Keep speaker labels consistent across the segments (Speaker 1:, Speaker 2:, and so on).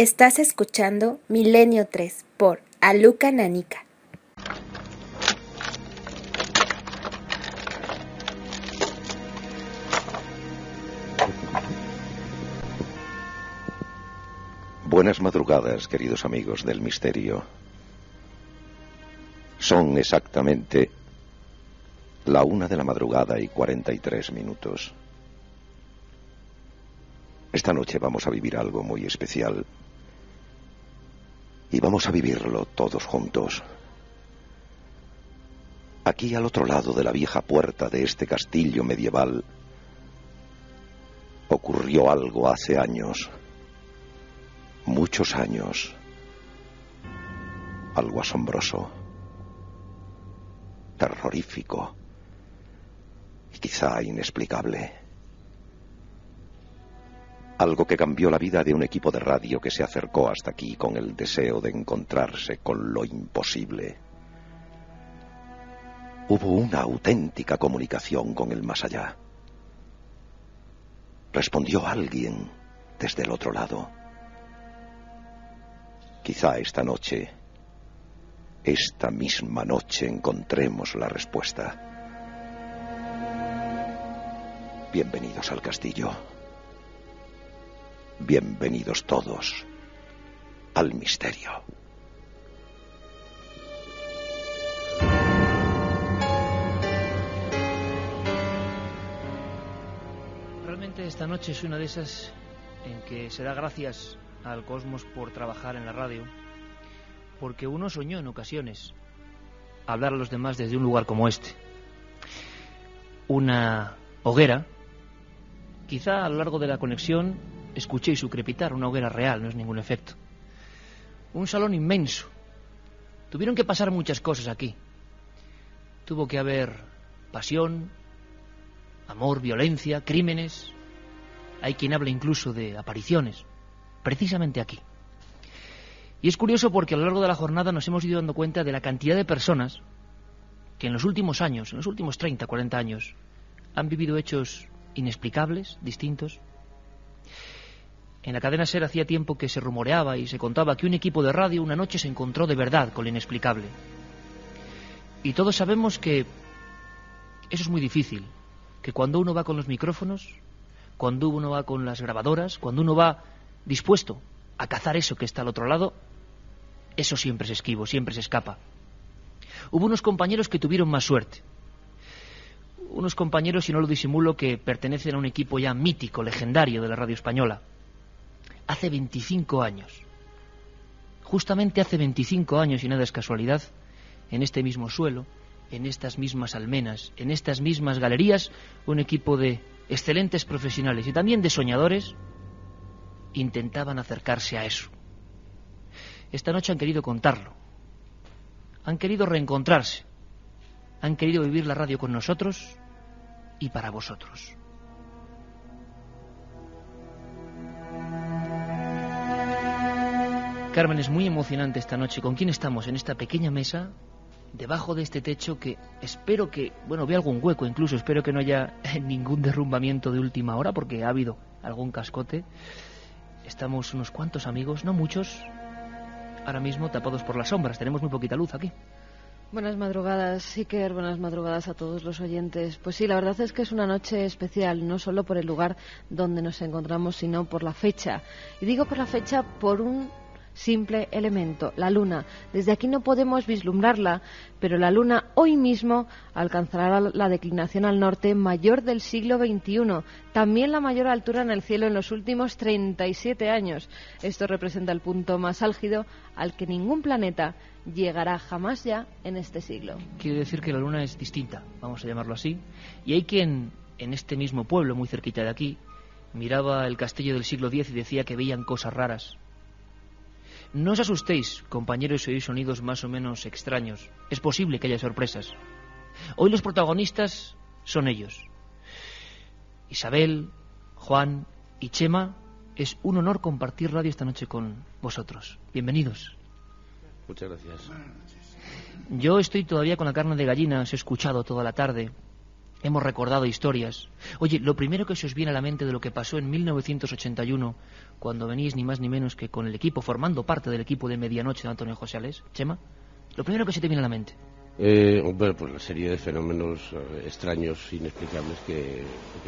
Speaker 1: Estás escuchando Milenio 3 por Aluka Nanika.
Speaker 2: Buenas madrugadas, queridos amigos del misterio. Son exactamente la 1:43 a.m. Esta noche vamos a vivir algo muy especial. Y vamos a vivirlo todos juntos. Aquí al otro lado de la vieja puerta de este castillo medieval, ocurrió algo hace años. Muchos años. Algo asombroso. Terrorífico. Y quizá inexplicable. Algo que cambió la vida de un equipo de radio que se acercó hasta aquí con el deseo de encontrarse con lo imposible. Hubo una auténtica comunicación con el más allá. Respondió alguien desde el otro lado. Quizá esta noche, esta misma noche, encontremos la respuesta. Bienvenidos al castillo. Bienvenidos todos al misterio.
Speaker 3: Realmente esta noche es una de esas en que se da gracias al cosmos por trabajar en la radio, porque uno soñó en ocasiones hablar a los demás desde un lugar como este. Una hoguera, quizá a lo largo de la conexión escuchéis su crepitar, una hoguera real, no es ningún efecto. Un salón inmenso. Tuvieron que pasar muchas cosas aquí. Tuvo que haber pasión, amor, violencia, crímenes. Hay quien habla incluso de apariciones, precisamente aquí. Y es curioso porque a lo largo de la jornada nos hemos ido dando cuenta de la cantidad de personas que en los últimos años, en los últimos 30, 40 años, han vivido hechos inexplicables, distintos. En la cadena SER hacía tiempo que se rumoreaba y se contaba que un equipo de radio una noche se encontró de verdad con lo inexplicable. Y todos sabemos que eso es muy difícil, que cuando uno va con los micrófonos, cuando uno va con las grabadoras, cuando uno va dispuesto a cazar eso que está al otro lado, eso siempre es esquivo, siempre se escapa. Hubo unos compañeros que tuvieron más suerte. Unos compañeros, y no lo disimulo, que pertenecen a un equipo ya mítico, legendario de la radio española. Hace 25 años, justamente hace 25 años, y nada es casualidad, en este mismo suelo, en estas mismas almenas, en estas mismas galerías, un equipo de excelentes profesionales y también de soñadores intentaban acercarse a eso. Esta noche han querido contarlo, han querido reencontrarse, han querido vivir la radio con nosotros y para vosotros. Carmen, es muy emocionante esta noche. ¿Con quién estamos? En esta pequeña mesa, debajo de este techo que espero que, bueno, vea algún hueco incluso, espero que no haya ningún derrumbamiento de última hora, porque ha habido algún cascote. Estamos unos cuantos amigos, no muchos, ahora mismo tapados por las sombras, tenemos muy poquita luz aquí.
Speaker 4: Buenas madrugadas, Iker, buenas madrugadas a todos los oyentes. Pues sí, la verdad es que es una noche especial, no solo por el lugar donde nos encontramos, sino por la fecha. Y digo por la fecha por un simple elemento, la luna. Desde aquí no podemos vislumbrarla, pero la luna hoy mismo alcanzará la declinación al norte mayor del siglo XXI, también la mayor altura en el cielo en los últimos 37 años. Esto representa el punto más álgido al que ningún planeta llegará jamás ya en este siglo.
Speaker 3: Quiere decir que la luna es distinta, vamos a llamarlo así, y hay quien en este mismo pueblo, muy cerquita de aquí, miraba el castillo del siglo X y decía que veían cosas raras. No os asustéis, compañeros, si oís sonidos más o menos extraños. Es posible que haya sorpresas. Hoy los protagonistas son ellos. Isabel, Juan y Chema, es un honor compartir radio esta noche con vosotros. Bienvenidos.
Speaker 5: Muchas gracias.
Speaker 3: Yo estoy todavía con la carne de gallina, os he escuchado toda la tarde. hemos recordado historias. Oye, lo primero que se os viene a la mente de lo que pasó en 1981, cuando venís ni más ni menos que con el equipo, formando parte del equipo de Medianoche de Antonio José Alés, Chema, lo primero que se te viene a la mente.
Speaker 5: Bueno, pues la serie de fenómenos extraños, inexplicables que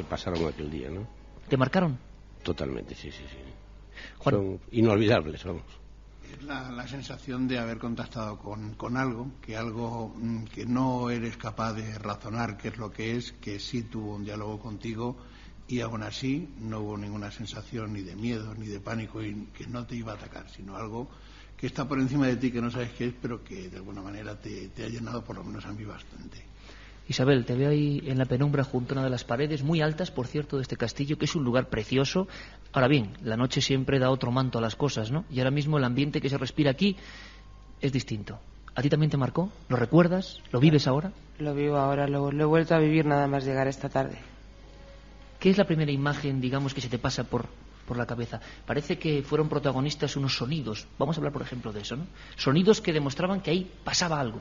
Speaker 5: pasaron aquel día, ¿no?
Speaker 3: ¿Te marcaron?
Speaker 5: Totalmente, sí.
Speaker 3: Juan.
Speaker 5: Son inolvidables, vamos.
Speaker 6: Es la sensación de haber contactado con algo que no eres capaz de razonar qué es lo que es, que sí tuvo un diálogo contigo y aún así no hubo ninguna sensación ni de miedo ni de pánico y que no te iba a atacar, sino algo que está por encima de ti, que no sabes qué es, pero que de alguna manera te ha llenado, por lo menos a mí, bastante.
Speaker 3: Isabel, te veo ahí en la penumbra junto a una de las paredes, muy altas, por cierto, de este castillo, que es un lugar precioso. Ahora bien, la noche siempre da otro manto a las cosas, ¿no? Y ahora mismo el ambiente que se respira aquí es distinto. ¿A ti también te marcó? ¿Lo recuerdas? ¿Lo vives ahora?
Speaker 7: Lo vivo ahora, lo he vuelto a vivir nada más llegar esta tarde.
Speaker 3: ¿Qué es la primera imagen, digamos, que se te pasa por la cabeza? Parece que fueron protagonistas unos sonidos. Vamos a hablar, por ejemplo, de eso, ¿no? Sonidos que demostraban que ahí pasaba algo.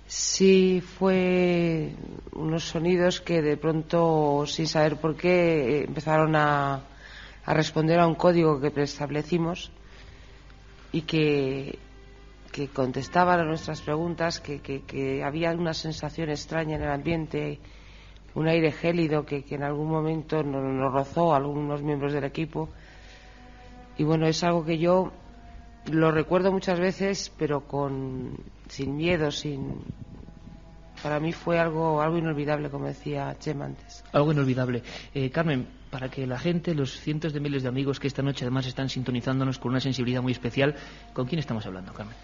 Speaker 7: Sí, fue unos sonidos que de pronto, sin saber por qué, empezaron a responder a un código que preestablecimos y que contestaban a nuestras preguntas, que había una sensación extraña en el ambiente, un aire gélido que en algún momento nos rozó a algunos miembros del equipo. Y bueno, es algo que yo lo recuerdo muchas veces, pero sin miedo, para mí fue algo inolvidable, como decía Chema antes.
Speaker 3: Algo inolvidable. Carmen, para que la gente, los cientos de miles de amigos que esta noche además están sintonizándonos con una sensibilidad muy especial, ¿con quién estamos hablando, Carmen?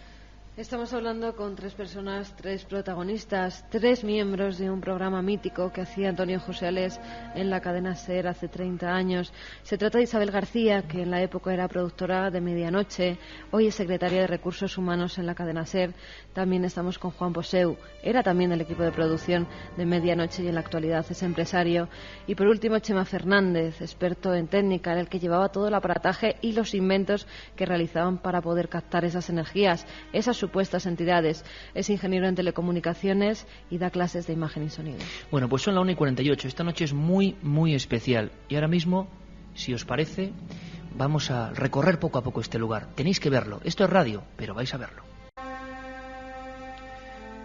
Speaker 4: Estamos hablando con tres personas, tres protagonistas, tres miembros de un programa mítico que hacía Antonio José Alés en la cadena SER hace 30 años. Se trata de Isabel García, que en la época era productora de Medianoche, hoy es secretaria de Recursos Humanos en la cadena SER. También estamos con Juan Poseu, era también del equipo de producción de Medianoche y en la actualidad es empresario. Y por último, Chema Fernández, experto en técnica, era el que llevaba todo el aparataje y los inventos que realizaban para poder captar esas energías, esas supuestas entidades. Es ingeniero en telecomunicaciones y da clases de imagen y sonido.
Speaker 3: Bueno, pues son la 1:48. Esta noche es muy, muy especial. Y ahora mismo, si os parece, vamos a recorrer poco a poco este lugar. Tenéis que verlo. Esto es radio, pero vais a verlo.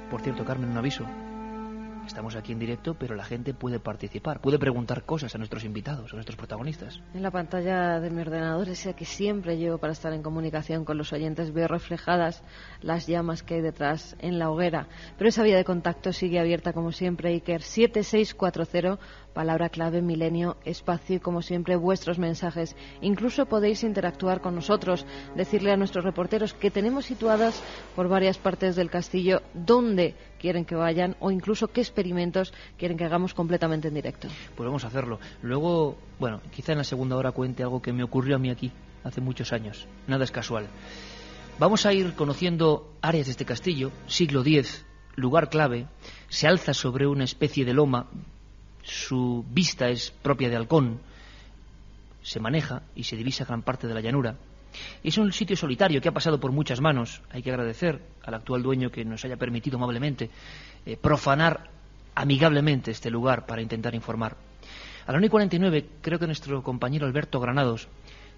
Speaker 3: Por cierto, Carmen, un aviso. Estamos aquí en directo, pero la gente puede participar, puede preguntar cosas a nuestros invitados, a nuestros protagonistas.
Speaker 4: En la pantalla de mi ordenador, esa que siempre llevo para estar en comunicación con los oyentes, veo reflejadas las llamas que hay detrás en la hoguera. Pero esa vía de contacto sigue abierta como siempre, Iker, 7640, palabra clave Milenio, espacio y como siempre vuestros mensajes. Incluso podéis interactuar con nosotros, decirle a nuestros reporteros que tenemos situadas por varias partes del castillo dónde quieren que vayan o incluso qué experimentos quieren que hagamos completamente en directo.
Speaker 3: Pues vamos a hacerlo. Luego, bueno, quizá en la segunda hora cuente algo que me ocurrió a mí aquí hace muchos años. Nada es casual. Vamos a ir conociendo áreas de este castillo, siglo X, lugar clave, se alza sobre una especie de loma, su vista es propia de halcón, se maneja y se divisa gran parte de la llanura. Es un sitio solitario que ha pasado por muchas manos. Hay que agradecer al actual dueño que nos haya permitido amablemente profanar amigablemente este lugar para intentar informar. A la 1:49 creo que nuestro compañero Alberto Granados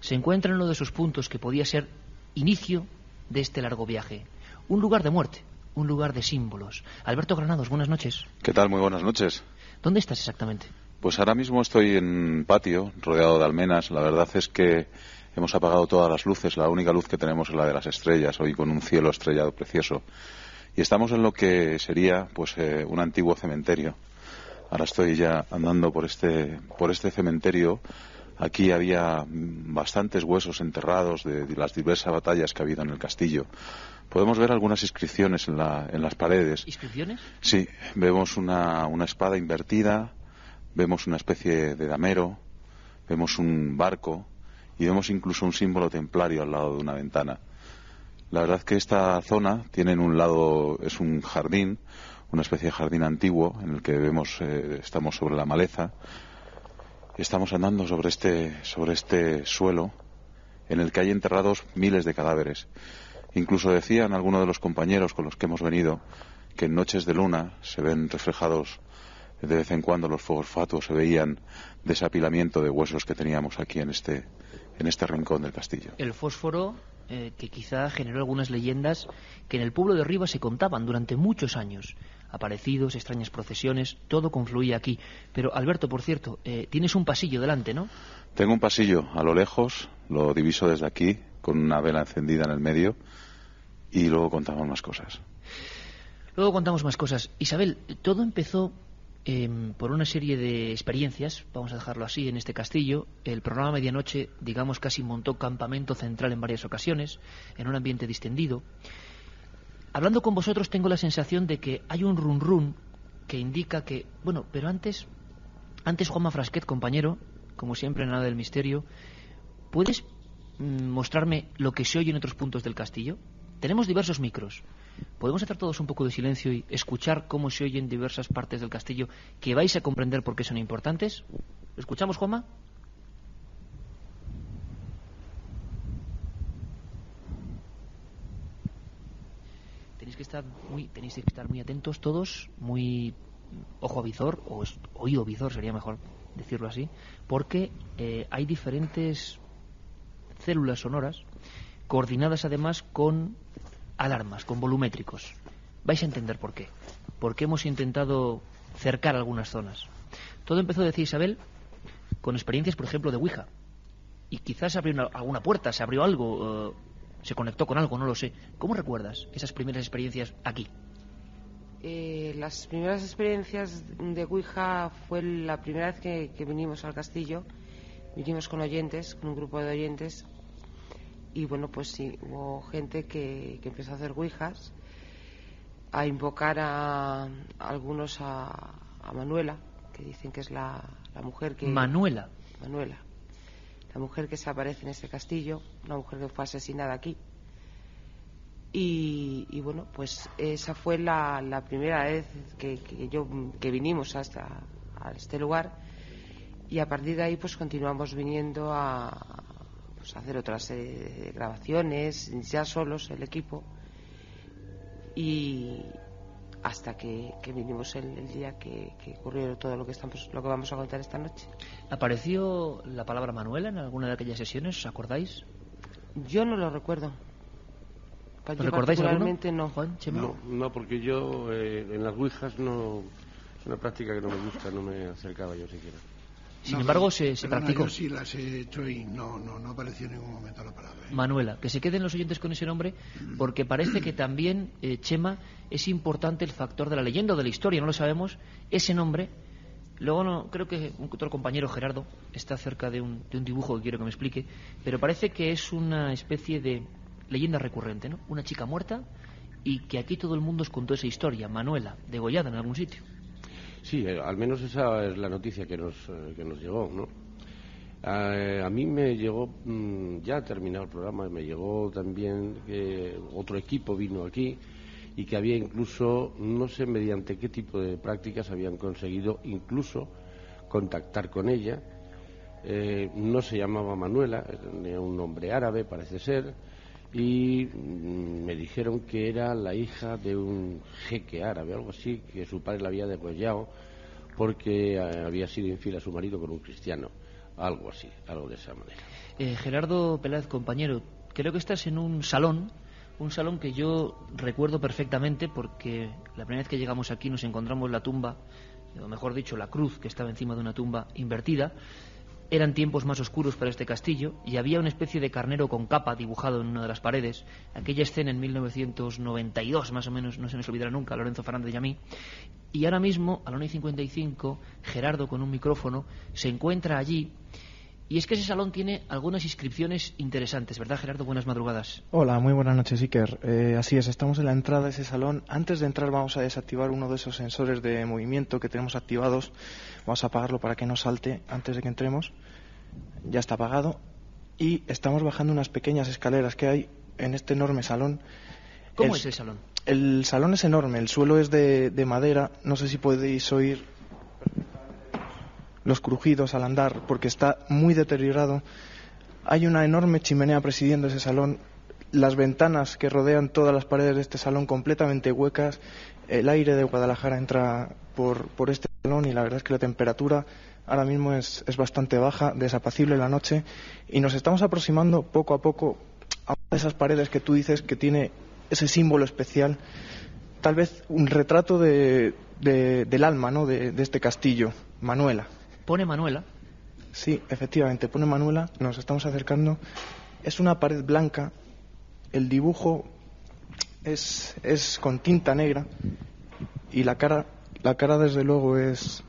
Speaker 3: se encuentra en uno de esos puntos que podía ser inicio de este largo viaje. Un lugar de muerte, un lugar de símbolos. Alberto Granados, buenas noches.
Speaker 8: ¿Qué tal? Muy buenas noches.
Speaker 3: ¿Dónde estás exactamente?
Speaker 8: Pues ahora mismo estoy en un patio rodeado de almenas. La verdad es que hemos apagado todas las luces. La única luz que tenemos es la de las estrellas, hoy con un cielo estrellado precioso. Y estamos en lo que sería pues un antiguo cementerio. Ahora estoy ya andando por este cementerio. Aquí había bastantes huesos enterrados de las diversas batallas que ha habido en el castillo. Podemos ver algunas inscripciones en las paredes.
Speaker 3: ¿Inscripciones?
Speaker 8: Sí, vemos una espada invertida, vemos una especie de damero, vemos un barco y vemos incluso un símbolo templario al lado de una ventana. La verdad que esta zona tiene en un lado, es un jardín, una especie de jardín antiguo en el que vemos, estamos sobre la maleza. Estamos andando sobre este suelo en el que hay enterrados miles de cadáveres. Incluso decían algunos de los compañeros con los que hemos venido que en noches de luna se ven reflejados de vez en cuando los fuegos fatuos se veían de ese apilamiento de huesos que teníamos aquí en este rincón del castillo.
Speaker 3: El fósforo que quizá generó algunas leyendas que en el pueblo de Rivas se contaban durante muchos años. Aparecidos, extrañas procesiones, todo confluía aquí. Pero, Alberto, por cierto, tienes un pasillo delante, ¿no?
Speaker 8: Tengo un pasillo a lo lejos, lo diviso desde aquí, con una vela encendida en el medio, y luego contamos más cosas.
Speaker 3: Luego contamos más cosas. Isabel, todo empezó por una serie de experiencias, vamos a dejarlo así, en este castillo. El programa Medianoche, digamos, casi montó campamento central en varias ocasiones, en un ambiente distendido. Hablando con vosotros tengo la sensación de que hay un run run que indica que... Bueno, pero antes Juanma Frasquet, compañero, como siempre en Nada del Misterio, ¿puedes mostrarme lo que se oye en otros puntos del castillo? Tenemos diversos micros. ¿Podemos hacer todos un poco de silencio y escuchar cómo se oyen diversas partes del castillo que vais a comprender por qué son importantes? ¿Lo escuchamos, Juanma? Tenéis que estar muy atentos todos, muy ojo a visor, o oído visor sería mejor decirlo así, porque hay diferentes células sonoras coordinadas además con alarmas, con volumétricos. Vais a entender por qué. Porque hemos intentado cercar algunas zonas. Todo empezó, decía Isabel, con experiencias, por ejemplo, de Ouija. Y quizás se abrió alguna puerta, se abrió algo, se conectó con algo, no lo sé. ¿Cómo recuerdas esas primeras experiencias aquí?
Speaker 7: Las primeras experiencias de Ouija fue la primera vez que vinimos al castillo. Vinimos con oyentes, con un grupo de oyentes. Y bueno, pues sí, hubo gente que empezó a hacer ouijas, a invocar a algunos a Manuela, que dicen que es la mujer que...
Speaker 3: Manuela.
Speaker 7: Manuela, la mujer que se aparece en este castillo, una mujer que fue asesinada aquí. Y bueno, pues esa fue la primera vez que vinimos a este lugar, y a partir de ahí pues continuamos viniendo a hacer otra serie de grabaciones, ya solos, el equipo, y hasta que vinimos el día que ocurrió todo lo que vamos a contar esta noche.
Speaker 3: ¿Apareció la palabra Manuela en alguna de aquellas sesiones? ¿Os acordáis?
Speaker 7: Yo no lo recuerdo.
Speaker 3: ¿Lo recordáis alguno?
Speaker 7: No.
Speaker 3: Juan, Chema.
Speaker 5: No, porque yo en las ouijas no, es una práctica que no me gusta, no me acercaba yo siquiera.
Speaker 3: Sin embargo, se practicó.
Speaker 6: Yo sí las he hecho y no apareció en ningún momento la palabra.
Speaker 3: Manuela, que se queden los oyentes con ese nombre, porque parece que también, Chema, es importante el factor de la leyenda o de la historia, no lo sabemos, ese nombre. Luego no, creo que otro compañero, Gerardo, está cerca de un dibujo que quiero que me explique, pero parece que es una especie de leyenda recurrente, ¿no? Una chica muerta y que aquí todo el mundo os contó esa historia, Manuela, degollada en algún sitio.
Speaker 5: Sí, al menos esa es la noticia que nos llegó, ¿no? A mí me llegó, ya terminado el programa, me llegó también que otro equipo vino aquí y que había incluso, no sé mediante qué tipo de prácticas habían conseguido incluso contactar con ella. No se llamaba Manuela, era un nombre árabe, parece ser, y me dijeron que era la hija de un jeque árabe, algo así, que su padre la había degollado porque había sido infiel a su marido con un cristiano, algo así, algo de esa manera.
Speaker 3: Gerardo Peláez, compañero, creo que estás en un salón que yo recuerdo perfectamente, porque la primera vez que llegamos aquí nos encontramos la tumba, o mejor dicho, la cruz que estaba encima de una tumba invertida. Eran tiempos más oscuros para este castillo y había una especie de carnero con capa dibujado en una de las paredes. Aquella escena en 1992, más o menos, no se nos olvidará nunca, Lorenzo Fernández y a mí. Y ahora mismo, a la 1:55, Gerardo, con un micrófono, se encuentra allí. Y es que ese salón tiene algunas inscripciones interesantes, ¿verdad, Gerardo? Buenas madrugadas.
Speaker 9: Hola, muy buenas noches, Iker. Así es, estamos en la entrada de ese salón. Antes de entrar vamos a desactivar uno de esos sensores de movimiento que tenemos activados. Vamos a apagarlo para que no salte antes de que entremos. Ya está apagado. Y estamos bajando unas pequeñas escaleras que hay en este enorme salón.
Speaker 3: ¿Cómo es el salón?
Speaker 9: El salón es enorme, el suelo es de madera. No sé si podéis oír los crujidos al andar, porque está muy deteriorado. Hay una enorme chimenea presidiendo ese salón. las ventanas que rodean todas las paredes de este salón completamente huecas, el aire de Guadalajara entra por este salón y la verdad es que la temperatura ahora mismo es bastante baja, desapacible la noche, y nos estamos aproximando poco a poco a una de esas paredes que tú dices que tiene ese símbolo especial, tal vez un retrato del alma, ¿no?, de este castillo, Manuela.
Speaker 3: ¿Pone Manuela?
Speaker 9: Sí, efectivamente, pone Manuela, nos estamos acercando. Es una pared blanca, el dibujo es con tinta negra y la cara desde luego es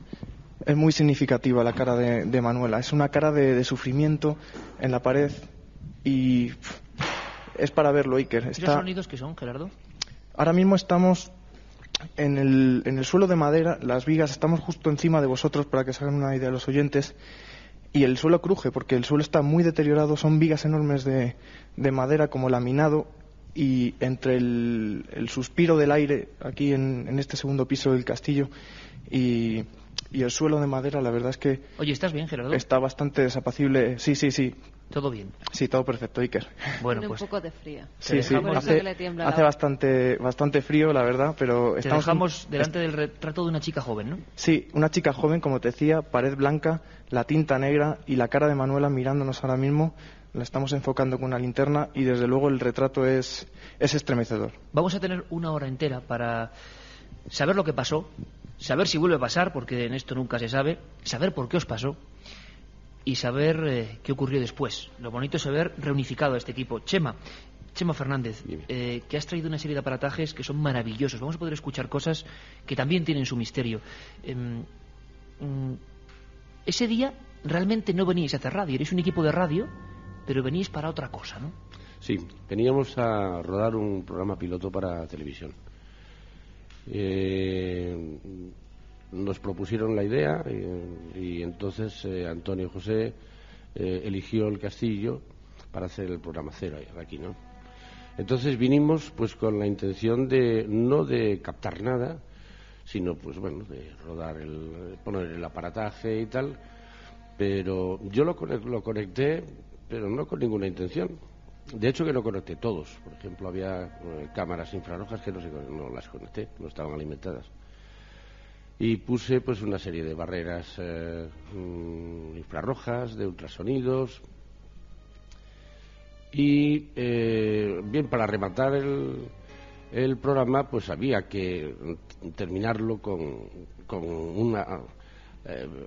Speaker 9: muy significativa, la cara de Manuela. Es una cara de sufrimiento en la pared y es para verlo, Iker.
Speaker 3: ¿Y los sonidos qué son, Gerardo?
Speaker 9: Ahora mismo estamos en el suelo de madera, las vigas, estamos justo encima de vosotros para que se hagan una idea los oyentes, y el suelo cruje porque el suelo está muy deteriorado, son vigas enormes de madera como laminado, y entre el suspiro del aire aquí en este segundo piso del castillo y el suelo de madera, la verdad es que...
Speaker 3: Oye, ¿estás bien, Gerardo?
Speaker 9: Está bastante desapacible. Sí.
Speaker 3: ¿Todo bien?
Speaker 9: Sí, todo perfecto, Iker.
Speaker 4: Bueno, pues... un poco de frío.
Speaker 9: Sí, hace bastante frío, la verdad, pero...
Speaker 3: Te dejamos delante del retrato de una chica joven, ¿no?
Speaker 9: Sí, una chica joven, como te decía, pared blanca, la tinta negra y la cara de Manuela mirándonos ahora mismo. La estamos enfocando con una linterna y desde luego el retrato es estremecedor.
Speaker 3: Vamos a tener una hora entera para saber lo que pasó, saber si vuelve a pasar, porque en esto nunca se sabe, saber por qué os pasó y saber qué ocurrió después. Lo bonito es haber reunificado a este equipo. Chema Fernández, que has traído una serie de aparatajes que son maravillosos. Vamos a poder escuchar cosas que también tienen su misterio. Ese día realmente no veníais a hacer radio, erais un equipo de radio, pero venís para otra cosa, ¿no?
Speaker 5: Sí, veníamos a rodar un programa piloto para televisión. Nos propusieron la idea y entonces Antonio José eligió el castillo para hacer el programa cero aquí, ¿no? Entonces vinimos pues con la intención no de captar nada, sino pues bueno, de rodar poner el aparataje y tal, pero yo lo conecté, pero no con ninguna intención. De hecho que no conecté todos. Por ejemplo, había cámaras infrarrojas que no las conecté, no estaban alimentadas. Y puse pues una serie de barreras infrarrojas, de ultrasonidos. Y bien, para rematar el programa, pues había que terminarlo con una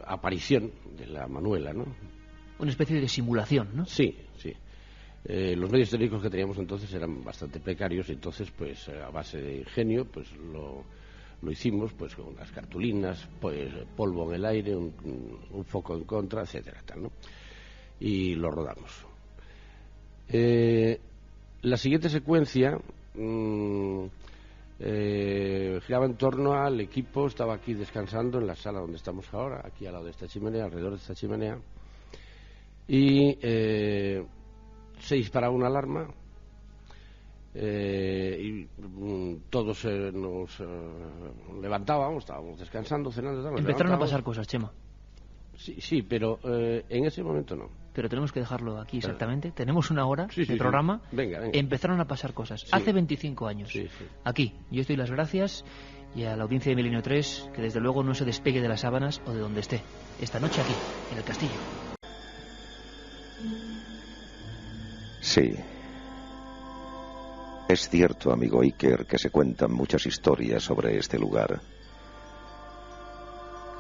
Speaker 5: aparición de la Manuela, ¿no?
Speaker 3: Una especie de simulación, ¿no?
Speaker 5: Sí. Los medios técnicos que teníamos entonces eran bastante precarios, y entonces pues a base de ingenio pues lo hicimos pues con unas cartulinas, pues polvo en el aire, un foco en contra, etcétera, tal, ¿no? Y lo rodamos. La siguiente secuencia giraba en torno al equipo. Estaba aquí descansando en la sala donde estamos ahora, aquí al lado de esta chimenea, alrededor de esta chimenea, y se disparaba una alarma y todos nos levantábamos, estábamos descansando, cenando, tal.
Speaker 3: Empezaron a pasar cosas, Chema.
Speaker 5: Sí, pero en ese momento no.
Speaker 3: Pero tenemos que dejarlo aquí exactamente. Tenemos una hora de programa.
Speaker 5: Sí. Venga.
Speaker 3: Empezaron a pasar cosas.
Speaker 5: Sí.
Speaker 3: Hace 25 años.
Speaker 5: Sí.
Speaker 3: Aquí. Yo os doy las gracias, y a la audiencia de Milenio 3, que desde luego no se despegue de las sábanas o de donde esté. Esta noche aquí, en el castillo.
Speaker 2: Sí. Es cierto, amigo Iker, que se cuentan muchas historias sobre este lugar.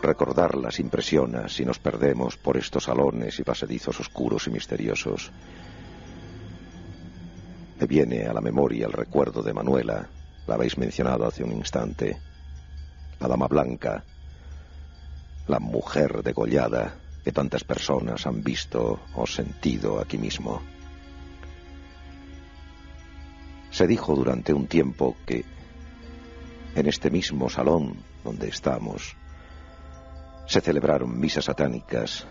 Speaker 2: Recordarlas impresiona si nos perdemos por estos salones y pasadizos oscuros y misteriosos. Me viene a la memoria el recuerdo de Manuela, la habéis mencionado hace un instante, la dama blanca, la mujer degollada que tantas personas han visto o sentido aquí mismo. Se dijo durante un tiempo que en este mismo salón donde estamos se celebraron misas satánicas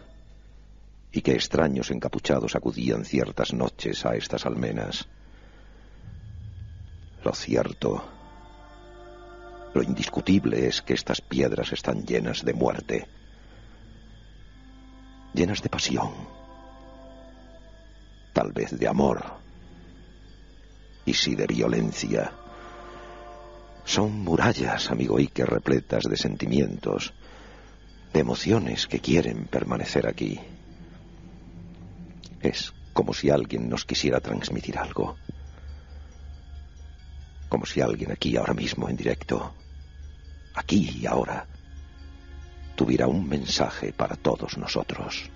Speaker 2: y que extraños encapuchados acudían ciertas noches a estas almenas. Lo cierto, lo indiscutible es que estas piedras están llenas de muerte, llenas de pasión, tal vez de amor, y sí de violencia. Son murallas, amigo Iker, repletas de sentimientos, de emociones que quieren permanecer aquí. Es como si alguien nos quisiera transmitir algo. Como si alguien aquí, ahora mismo, en directo, aquí y ahora, tuviera un mensaje para todos nosotros.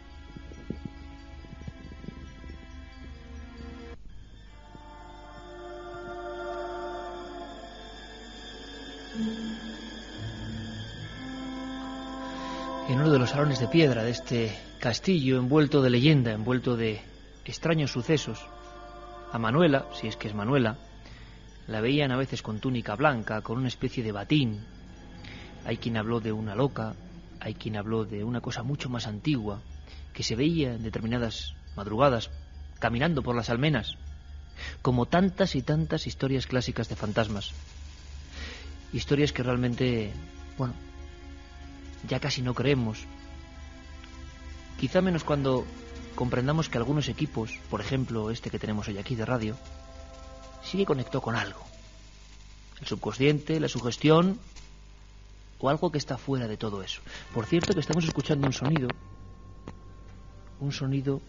Speaker 3: En uno de los salones de piedra de este castillo, envuelto de leyenda, envuelto de extraños sucesos, a Manuela, si es que es Manuela, la veían a veces con túnica blanca, con una especie de batín. Hay quien habló de una loca, hay quien habló de una cosa mucho más antigua, que se veía en determinadas madrugadas, caminando por las almenas, como tantas y tantas historias clásicas de fantasmas. Historias que realmente, bueno, ya casi no creemos. Quizá menos cuando comprendamos que algunos equipos, por ejemplo este que tenemos hoy aquí de radio, sí que conectó con algo. El subconsciente, la sugestión o algo que está fuera de todo eso. Por cierto que estamos escuchando un sonido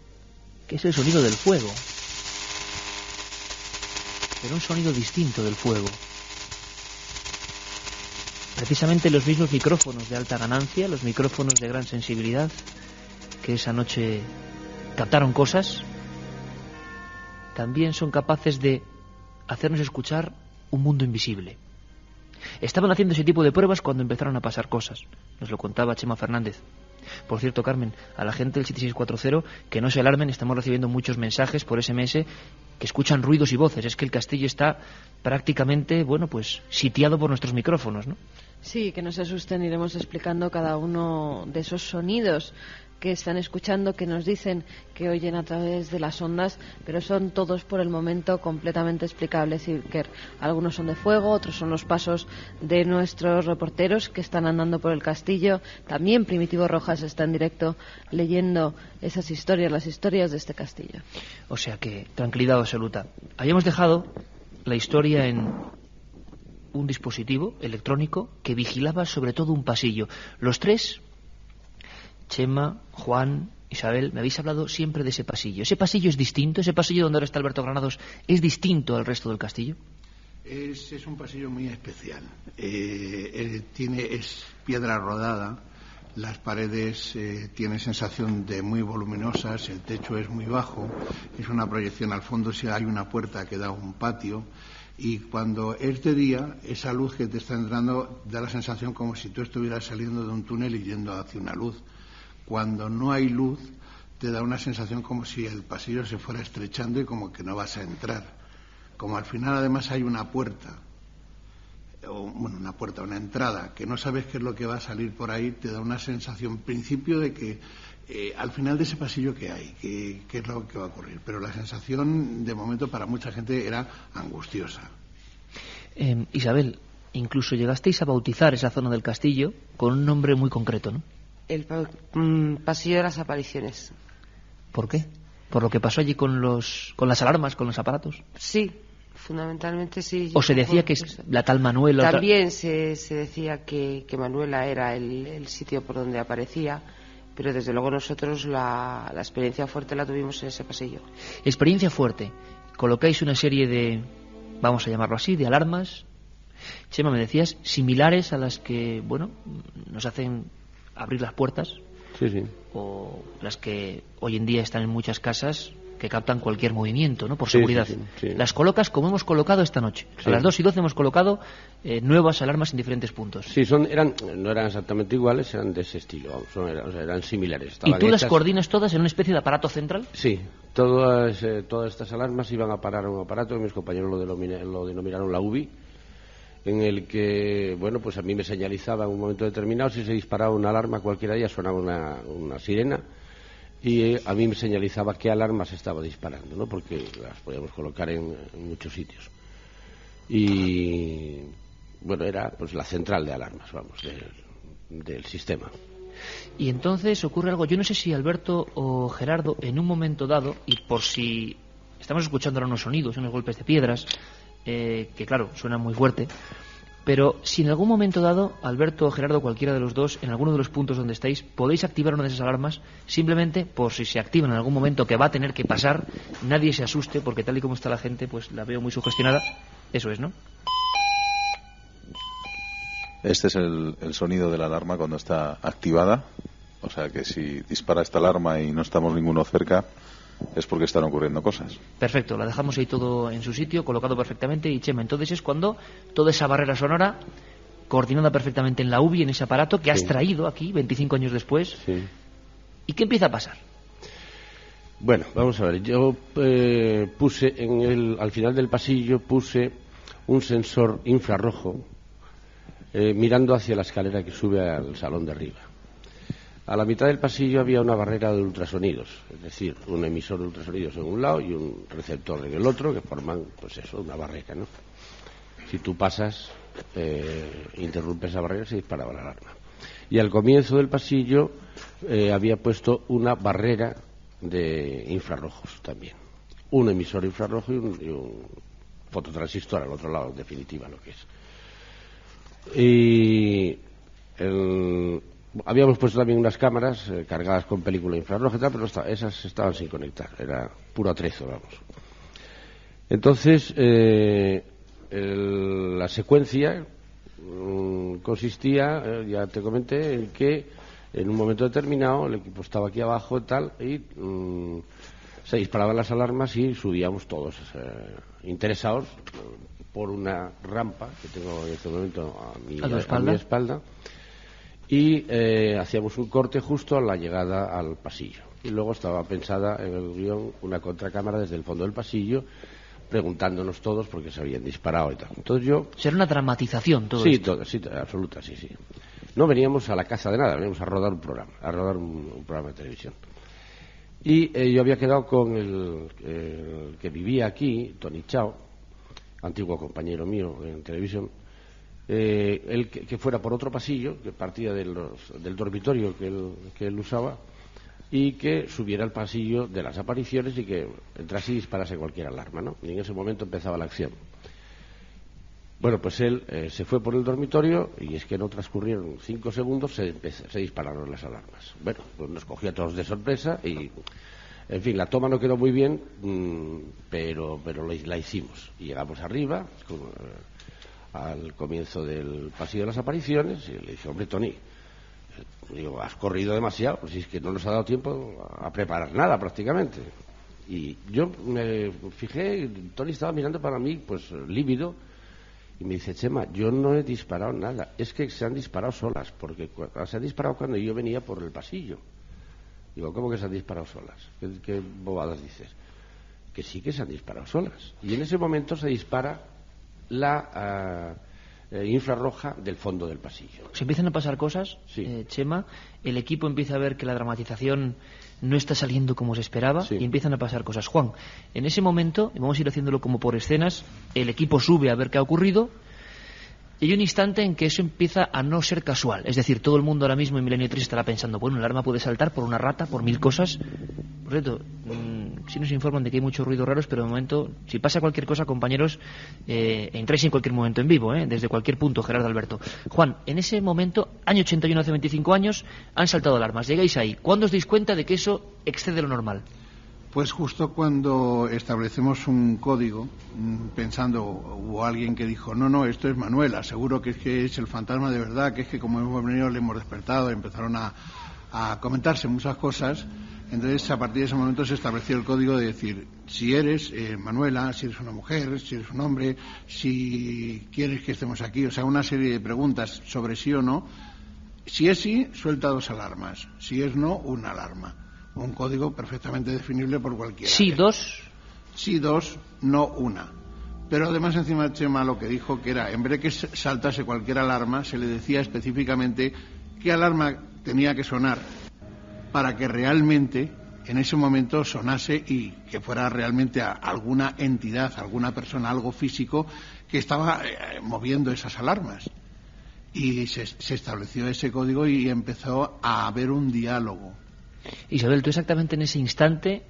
Speaker 3: que es el sonido del fuego, pero un sonido distinto del fuego. Precisamente los mismos micrófonos de alta ganancia, los micrófonos de gran sensibilidad, que esa noche captaron cosas, también son capaces de hacernos escuchar un mundo invisible. Estaban haciendo ese tipo de pruebas cuando empezaron a pasar cosas. Nos lo contaba Chema Fernández. Por cierto, Carmen, a la gente del 7640 que no se alarmen, estamos recibiendo muchos mensajes por SMS que escuchan ruidos y voces. Es que el castillo está prácticamente, bueno, pues sitiado por nuestros micrófonos, ¿no?
Speaker 4: Sí, que no se asusten, iremos explicando cada uno de esos sonidos que están escuchando, que nos dicen que oyen a través de las ondas, pero son todos por el momento completamente explicables. Y que algunos son de fuego, otros son los pasos de nuestros reporteros que están andando por el castillo. También Primitivo Rojas está en directo leyendo esas historias, las historias de este castillo.
Speaker 3: O sea que tranquilidad absoluta. Habíamos dejado la historia en un dispositivo electrónico que vigilaba sobre todo un pasillo. Los tres, Chema, Juan, Isabel, me habéis hablado siempre de ese pasillo. ¿Ese pasillo es distinto? ¿Ese pasillo donde ahora está Alberto Granados es distinto al resto del castillo?
Speaker 6: Es un pasillo muy especial. Es piedra rodada, las paredes tienen sensación de muy voluminosas, el techo es muy bajo, es una proyección al fondo, si hay una puerta que da a un patio. Y cuando es de día, esa luz que te está entrando da la sensación como si tú estuvieras saliendo de un túnel y yendo hacia una luz. Cuando no hay luz, te da una sensación como si el pasillo se fuera estrechando y como que no vas a entrar. Como al final además hay una puerta, una entrada, que no sabes qué es lo que va a salir por ahí, te da una sensación, principio, de que al final de ese pasillo que hay, qué es lo que va a ocurrir. Pero la sensación, de momento, para mucha gente era angustiosa.
Speaker 3: Isabel, incluso llegasteis a bautizar esa zona del castillo con un nombre muy concreto, ¿no?
Speaker 7: El pasillo de las apariciones.
Speaker 3: ¿Por qué? ¿Por lo que pasó allí con las alarmas, con los aparatos?
Speaker 7: Sí, fundamentalmente sí.
Speaker 3: ¿O se decía que es la tal Manuela?
Speaker 7: También se decía que Manuela era el sitio por donde aparecía, pero desde luego nosotros la experiencia fuerte la tuvimos en ese pasillo.
Speaker 3: Experiencia fuerte. Colocáis una serie de, vamos a llamarlo así, de alarmas, Chema, me decías, similares a las que, bueno, nos hacen abrir las puertas.
Speaker 5: Sí, sí.
Speaker 3: O las que hoy en día están en muchas casas, que captan cualquier movimiento, ¿no? Por seguridad.
Speaker 5: Sí.
Speaker 3: Las colocas como hemos colocado esta noche.
Speaker 5: Sí.
Speaker 3: A las 2:12 hemos colocado nuevas alarmas en diferentes puntos.
Speaker 5: Sí, no eran exactamente iguales, eran de ese estilo, eran similares.
Speaker 3: ¿Y tú las
Speaker 5: hechas...
Speaker 3: coordinas todas en una especie de aparato central?
Speaker 5: Sí, todas estas alarmas iban a parar a un aparato que mis compañeros lo denominaron la UBI, en el que, bueno, pues a mí me señalizaba en un momento determinado si se disparaba una alarma, cualquiera de ellas sonaba una sirena, y a mí me señalizaba qué alarma se estaba disparando, ¿no? Porque las podíamos colocar en muchos sitios. Y, bueno, era pues la central de alarmas, vamos, del sistema.
Speaker 3: Y entonces ocurre algo, yo no sé si Alberto o Gerardo, en un momento dado, y por si Estamos escuchando ahora unos sonidos, unos golpes de piedras, que claro, suenan muy fuerte. Pero si en algún momento dado, Alberto o Gerardo, cualquiera de los dos, en alguno de los puntos donde estáis, podéis activar una de esas alarmas, simplemente por si se activan en algún momento, que va a tener que pasar, nadie se asuste, porque tal y como está la gente, pues la veo muy sugestionada. Eso es, ¿no?
Speaker 8: Este es el sonido de la alarma cuando está activada. O sea que si dispara esta alarma y no estamos ninguno cerca, es porque están ocurriendo cosas.
Speaker 3: Perfecto, la dejamos ahí todo en su sitio, colocado perfectamente. Y Chema, entonces es cuando toda esa barrera sonora, coordinada perfectamente en la UBI, en ese aparato que has traído aquí 25 años después.
Speaker 5: Sí.
Speaker 3: ¿Y qué empieza a pasar?
Speaker 5: Bueno, vamos a ver. Yo puse al final del pasillo puse un sensor infrarrojo mirando hacia la escalera que sube al salón de arriba. A la mitad del pasillo había una barrera de ultrasonidos, es decir, un emisor de ultrasonidos en un lado y un receptor en el otro, que forman, pues eso, una barrera, ¿no? Si tú pasas, interrumpes esa barrera, se disparaba la alarma. Y al comienzo del pasillo había puesto una barrera de infrarrojos también. Un emisor infrarrojo y un fototransistor al otro lado, en definitiva, lo que es. Y habíamos puesto también unas cámaras cargadas con película infrarroja y tal, pero esas estaban sin conectar, era puro atrezo, vamos. Entonces, la secuencia consistía, ya te comenté, en que en un momento determinado el equipo estaba aquí abajo y tal, y se disparaban las alarmas y subíamos todos interesados por una rampa que tengo en este momento a mi espalda. Y hacíamos un corte justo a la llegada al pasillo. Y luego estaba pensada en el guión una contracámara desde el fondo del pasillo, preguntándonos todos por qué se habían disparado y tal. Entonces yo...
Speaker 3: ¿Será una dramatización todo
Speaker 5: sí,
Speaker 3: esto?
Speaker 5: Sí, absoluta, sí. No veníamos a la caza de nada, veníamos a rodar un programa, un programa de televisión. Y yo había quedado con el que vivía aquí, Tony Chao, antiguo compañero mío en televisión, él que fuera por otro pasillo que partía del dormitorio que él usaba y que subiera al pasillo de las apariciones y que entrase y disparase cualquier alarma, ¿no? Y en ese momento empezaba la acción. Bueno, pues él se fue por el dormitorio y es que no transcurrieron 5 segundos, se dispararon las alarmas. Bueno, pues nos cogió a todos de sorpresa y, en fin, la toma no quedó muy bien, pero la hicimos. Y llegamos arriba, al comienzo del pasillo de las apariciones, y le dije, hombre, Tony, digo, has corrido demasiado, pues es que no nos ha dado tiempo a preparar nada prácticamente. Y yo me fijé, Tony estaba mirando para mí, pues lívido, y me dice, Chema, yo no he disparado nada, es que se han disparado solas, porque se han disparado cuando yo venía por el pasillo. Digo, ¿cómo que se han disparado solas? ¿Qué bobadas dices? Que sí que se han disparado solas. Y en ese momento se dispara la infrarroja del fondo del pasillo.
Speaker 3: Se empiezan a pasar cosas,
Speaker 5: sí.
Speaker 3: Chema, el equipo empieza a ver que la dramatización no está saliendo como se esperaba, sí. Y empiezan a pasar cosas. Juan, en ese momento, y vamos a ir haciéndolo como por escenas, el equipo sube a ver qué ha ocurrido y hay un instante en que eso empieza a no ser casual. Es decir, todo el mundo ahora mismo en Milenio 3 estará pensando, bueno, el alarma puede saltar por una rata, por 1000 cosas. Por cierto, sí nos informan de que hay muchos ruidos raros, pero de momento, si pasa cualquier cosa, compañeros, entráis en cualquier momento en vivo, desde cualquier punto, Gerardo, Alberto. Juan, en ese momento, año 81, hace 25 años, han saltado alarmas. Llegáis ahí. ¿Cuándo os dais cuenta de que eso excede lo normal?
Speaker 6: Pues justo cuando establecemos un código, pensando, hubo alguien que dijo, no, esto es Manuela, seguro que es el fantasma de verdad, que es que como hemos venido le hemos despertado, empezaron a comentarse muchas cosas. Entonces, a partir de ese momento se estableció el código de decir, si eres Manuela, si eres una mujer, si eres un hombre, si quieres que estemos aquí, o sea, una serie de preguntas sobre sí o no. Si es sí, suelta 2 alarmas, si es no, una alarma. Un código perfectamente definible por cualquiera.
Speaker 3: Sí, 2.
Speaker 6: Sí, 2, no una. Pero además encima Chema lo que dijo que era, en vez de que saltase cualquier alarma, se le decía específicamente qué alarma tenía que sonar para que realmente en ese momento sonase y que fuera realmente a alguna entidad, alguna persona, algo físico que estaba moviendo esas alarmas. Y se estableció ese código y empezó a haber un diálogo.
Speaker 3: Isabel, tú exactamente en ese instante,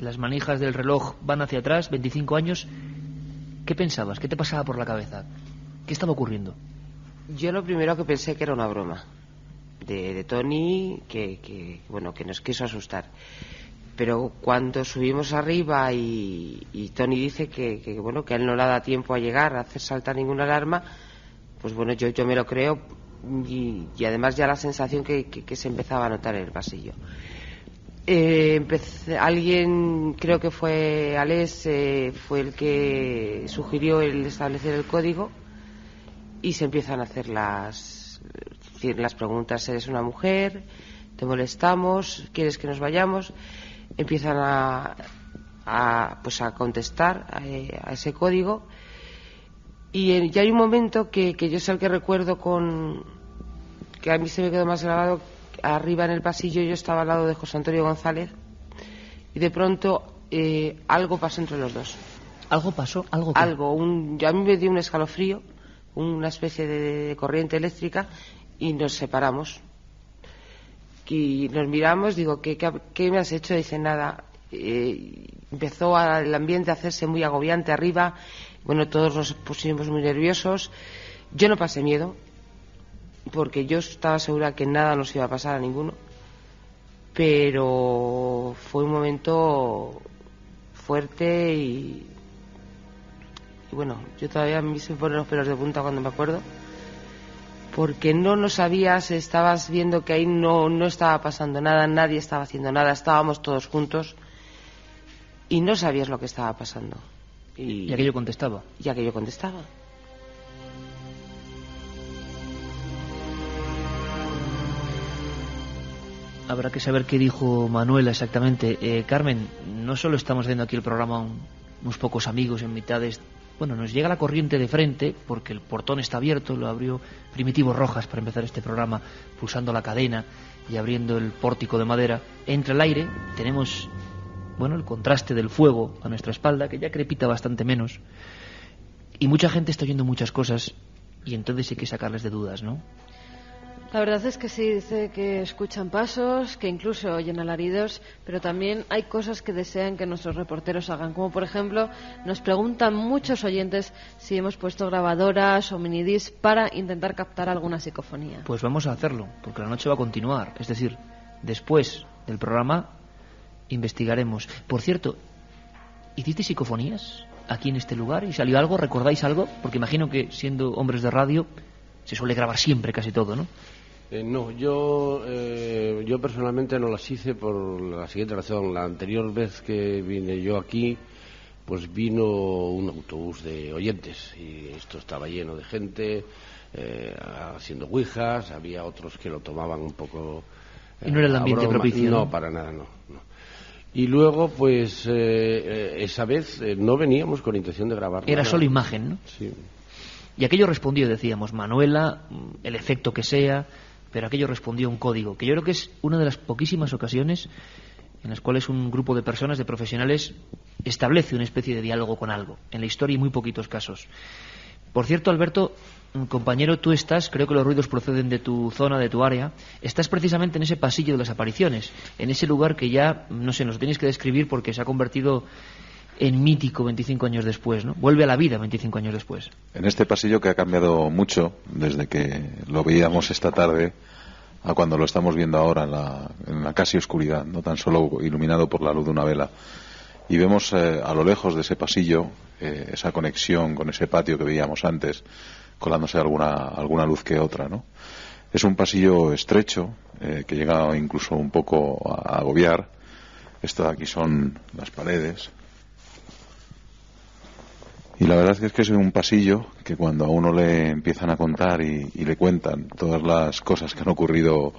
Speaker 3: las manijas del reloj van hacia atrás, 25 años. ¿Qué pensabas? ¿Qué te pasaba por la cabeza? ¿Qué estaba ocurriendo?
Speaker 7: Yo lo primero que pensé que era una broma de Tony, que nos quiso asustar. Pero cuando subimos arriba y Tony dice que a él no le da tiempo a llegar a hacer saltar ninguna alarma, pues bueno, yo me lo creo, y además ya la sensación que se empezaba a notar en el pasillo. Alguien, creo que fue Alex, fue el que sugirió el establecer el código, y se empiezan a hacer las preguntas. ¿Eres una mujer? ¿Te molestamos? ¿Quieres que nos vayamos? Empiezan a contestar a ese código, y ya hay un momento que yo es el que recuerdo que a mí se me quedó más grabado. Arriba en el pasillo yo estaba al lado de José Antonio González, y de pronto algo pasó entre los dos.
Speaker 3: ¿Algo pasó? ¿Algo?
Speaker 7: A mí me dio un escalofrío, una especie de corriente eléctrica, y nos separamos. Y nos miramos, digo, ¿qué me has hecho? Dice, nada. Empezó el ambiente a hacerse muy agobiante arriba. Bueno, todos nos pusimos muy nerviosos. Yo no pasé miedo, porque yo estaba segura que nada nos iba a pasar a ninguno. Pero fue un momento fuerte y bueno, yo todavía a mí se me ponen los pelos de punta cuando me acuerdo. Porque no sabías, estabas viendo que ahí no estaba pasando nada, nadie estaba haciendo nada, estábamos todos juntos y no sabías lo que estaba pasando.
Speaker 3: Y aquello contestaba. Habrá que saber qué dijo Manuela exactamente. Carmen, no solo estamos haciendo aquí el programa unos pocos amigos en mitad de... Bueno, nos llega la corriente de frente porque el portón está abierto, lo abrió Primitivo Rojas para empezar este programa, pulsando la cadena y abriendo el pórtico de madera. Entra el aire, tenemos, el contraste del fuego a nuestra espalda, que ya crepita bastante menos, y mucha gente está oyendo muchas cosas, y entonces hay que sacarles de dudas, ¿no?
Speaker 4: La verdad es que sí, dice que escuchan pasos, que incluso oyen alaridos, pero también hay cosas que desean que nuestros reporteros hagan, como por ejemplo, nos preguntan muchos oyentes si hemos puesto grabadoras o minidisc para intentar captar alguna psicofonía.
Speaker 3: Pues vamos a hacerlo, porque la noche va a continuar, es decir, después del programa investigaremos. Por cierto, ¿hiciste psicofonías aquí en este lugar y salió algo? ¿Recordáis algo? Porque imagino que siendo hombres de radio se suele grabar siempre casi todo, ¿no?
Speaker 5: No, yo personalmente no las hice por la siguiente razón. La anterior vez que vine yo aquí, pues vino un autobús de oyentes y esto estaba lleno de gente haciendo ouijas. Había otros que lo tomaban un poco
Speaker 3: ¿y no era el ambiente propicio?
Speaker 5: No, para nada, no. Y luego, pues, esa vez no veníamos con intención de grabar
Speaker 3: era
Speaker 5: nada.
Speaker 3: Solo imagen, ¿no?
Speaker 5: Sí.
Speaker 3: Y aquello respondió, decíamos, Manuela, el efecto que sea, pero aquello respondió a un código, que yo creo que es una de las poquísimas ocasiones en las cuales un grupo de personas, de profesionales, establece una especie de diálogo con algo. En la historia hay muy poquitos casos. Por cierto, Alberto, compañero, tú estás, creo que los ruidos proceden de tu zona, de tu área, estás precisamente en ese pasillo de las apariciones, en ese lugar que ya, no sé, nos tenéis que describir porque se ha convertido en mítico 25 años después, ¿no? Vuelve a la vida 25 años después.
Speaker 8: En este pasillo que ha cambiado mucho desde que lo veíamos esta tarde a cuando lo estamos viendo ahora en la casi oscuridad, no tan solo iluminado por la luz de una vela. Y vemos a lo lejos de ese pasillo esa conexión con ese patio que veíamos antes, colándose alguna luz que otra, ¿no? Es un pasillo estrecho que llega incluso un poco a agobiar. Esto de aquí son las paredes. Y la verdad es que es un pasillo que cuando a uno le empiezan a contar y le cuentan todas las cosas que han ocurrido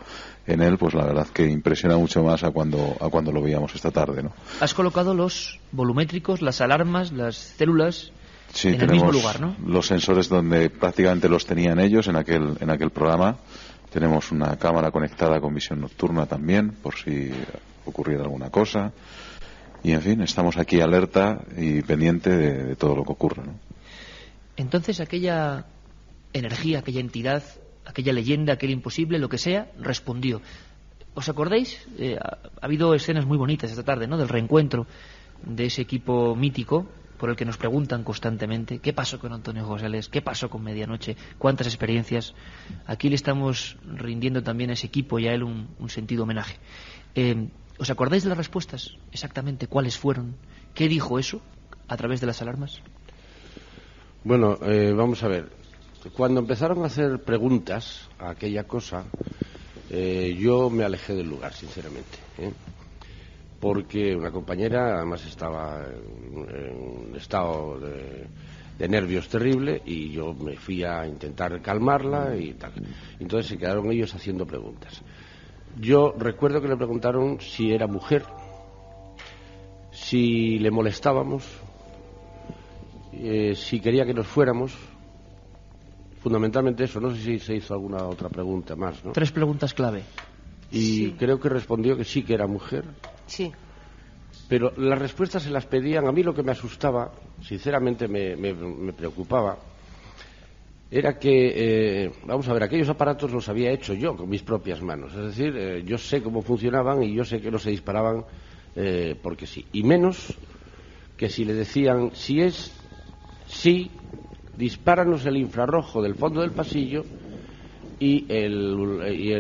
Speaker 8: en él, pues la verdad que impresiona mucho más a cuando lo veíamos esta tarde, ¿no?
Speaker 3: Has colocado los volumétricos, las alarmas, las células
Speaker 8: sí,
Speaker 3: en el mismo lugar, ¿no?
Speaker 8: Los sensores donde prácticamente los tenían ellos en aquel programa. Tenemos una cámara conectada con visión nocturna también, por si ocurriera alguna cosa. Y en fin, estamos aquí alerta y pendiente de todo lo que ocurre, ¿no?
Speaker 3: Entonces aquella energía, aquella entidad, aquella leyenda, aquel imposible, lo que sea, respondió. ¿Os acordáis? Ha habido escenas muy bonitas esta tarde, ¿no? Del reencuentro de ese equipo mítico por el que nos preguntan constantemente qué pasó con Antonio González, qué pasó con Medianoche, cuántas experiencias. Aquí le estamos rindiendo también a ese equipo y a él un sentido homenaje. ¿Os acordáis de las respuestas? Exactamente cuáles fueron. ¿Qué dijo eso a través de las alarmas?
Speaker 5: Bueno, vamos a ver. Cuando empezaron a hacer preguntas a aquella cosa, yo me alejé del lugar, sinceramente, porque una compañera además estaba en un estado de nervios terrible y yo me fui a intentar calmarla y tal. Entonces se quedaron ellos haciendo preguntas. Yo recuerdo que le preguntaron si era mujer, si le molestábamos, si quería que nos fuéramos. Fundamentalmente eso, no sé si se hizo alguna otra pregunta más, ¿no?
Speaker 3: 3 preguntas clave.
Speaker 5: Y
Speaker 7: Sí.
Speaker 5: creo que respondió que sí, que era mujer.
Speaker 7: Sí.
Speaker 5: Pero las respuestas se las pedían. A mí lo que me asustaba, sinceramente me preocupaba, era que, vamos a ver, aquellos aparatos los había hecho yo con mis propias manos. Es decir, yo sé cómo funcionaban y yo sé que no se disparaban porque sí. Y menos que si le decían, si es sí, dispáranos el infrarrojo del fondo del pasillo y el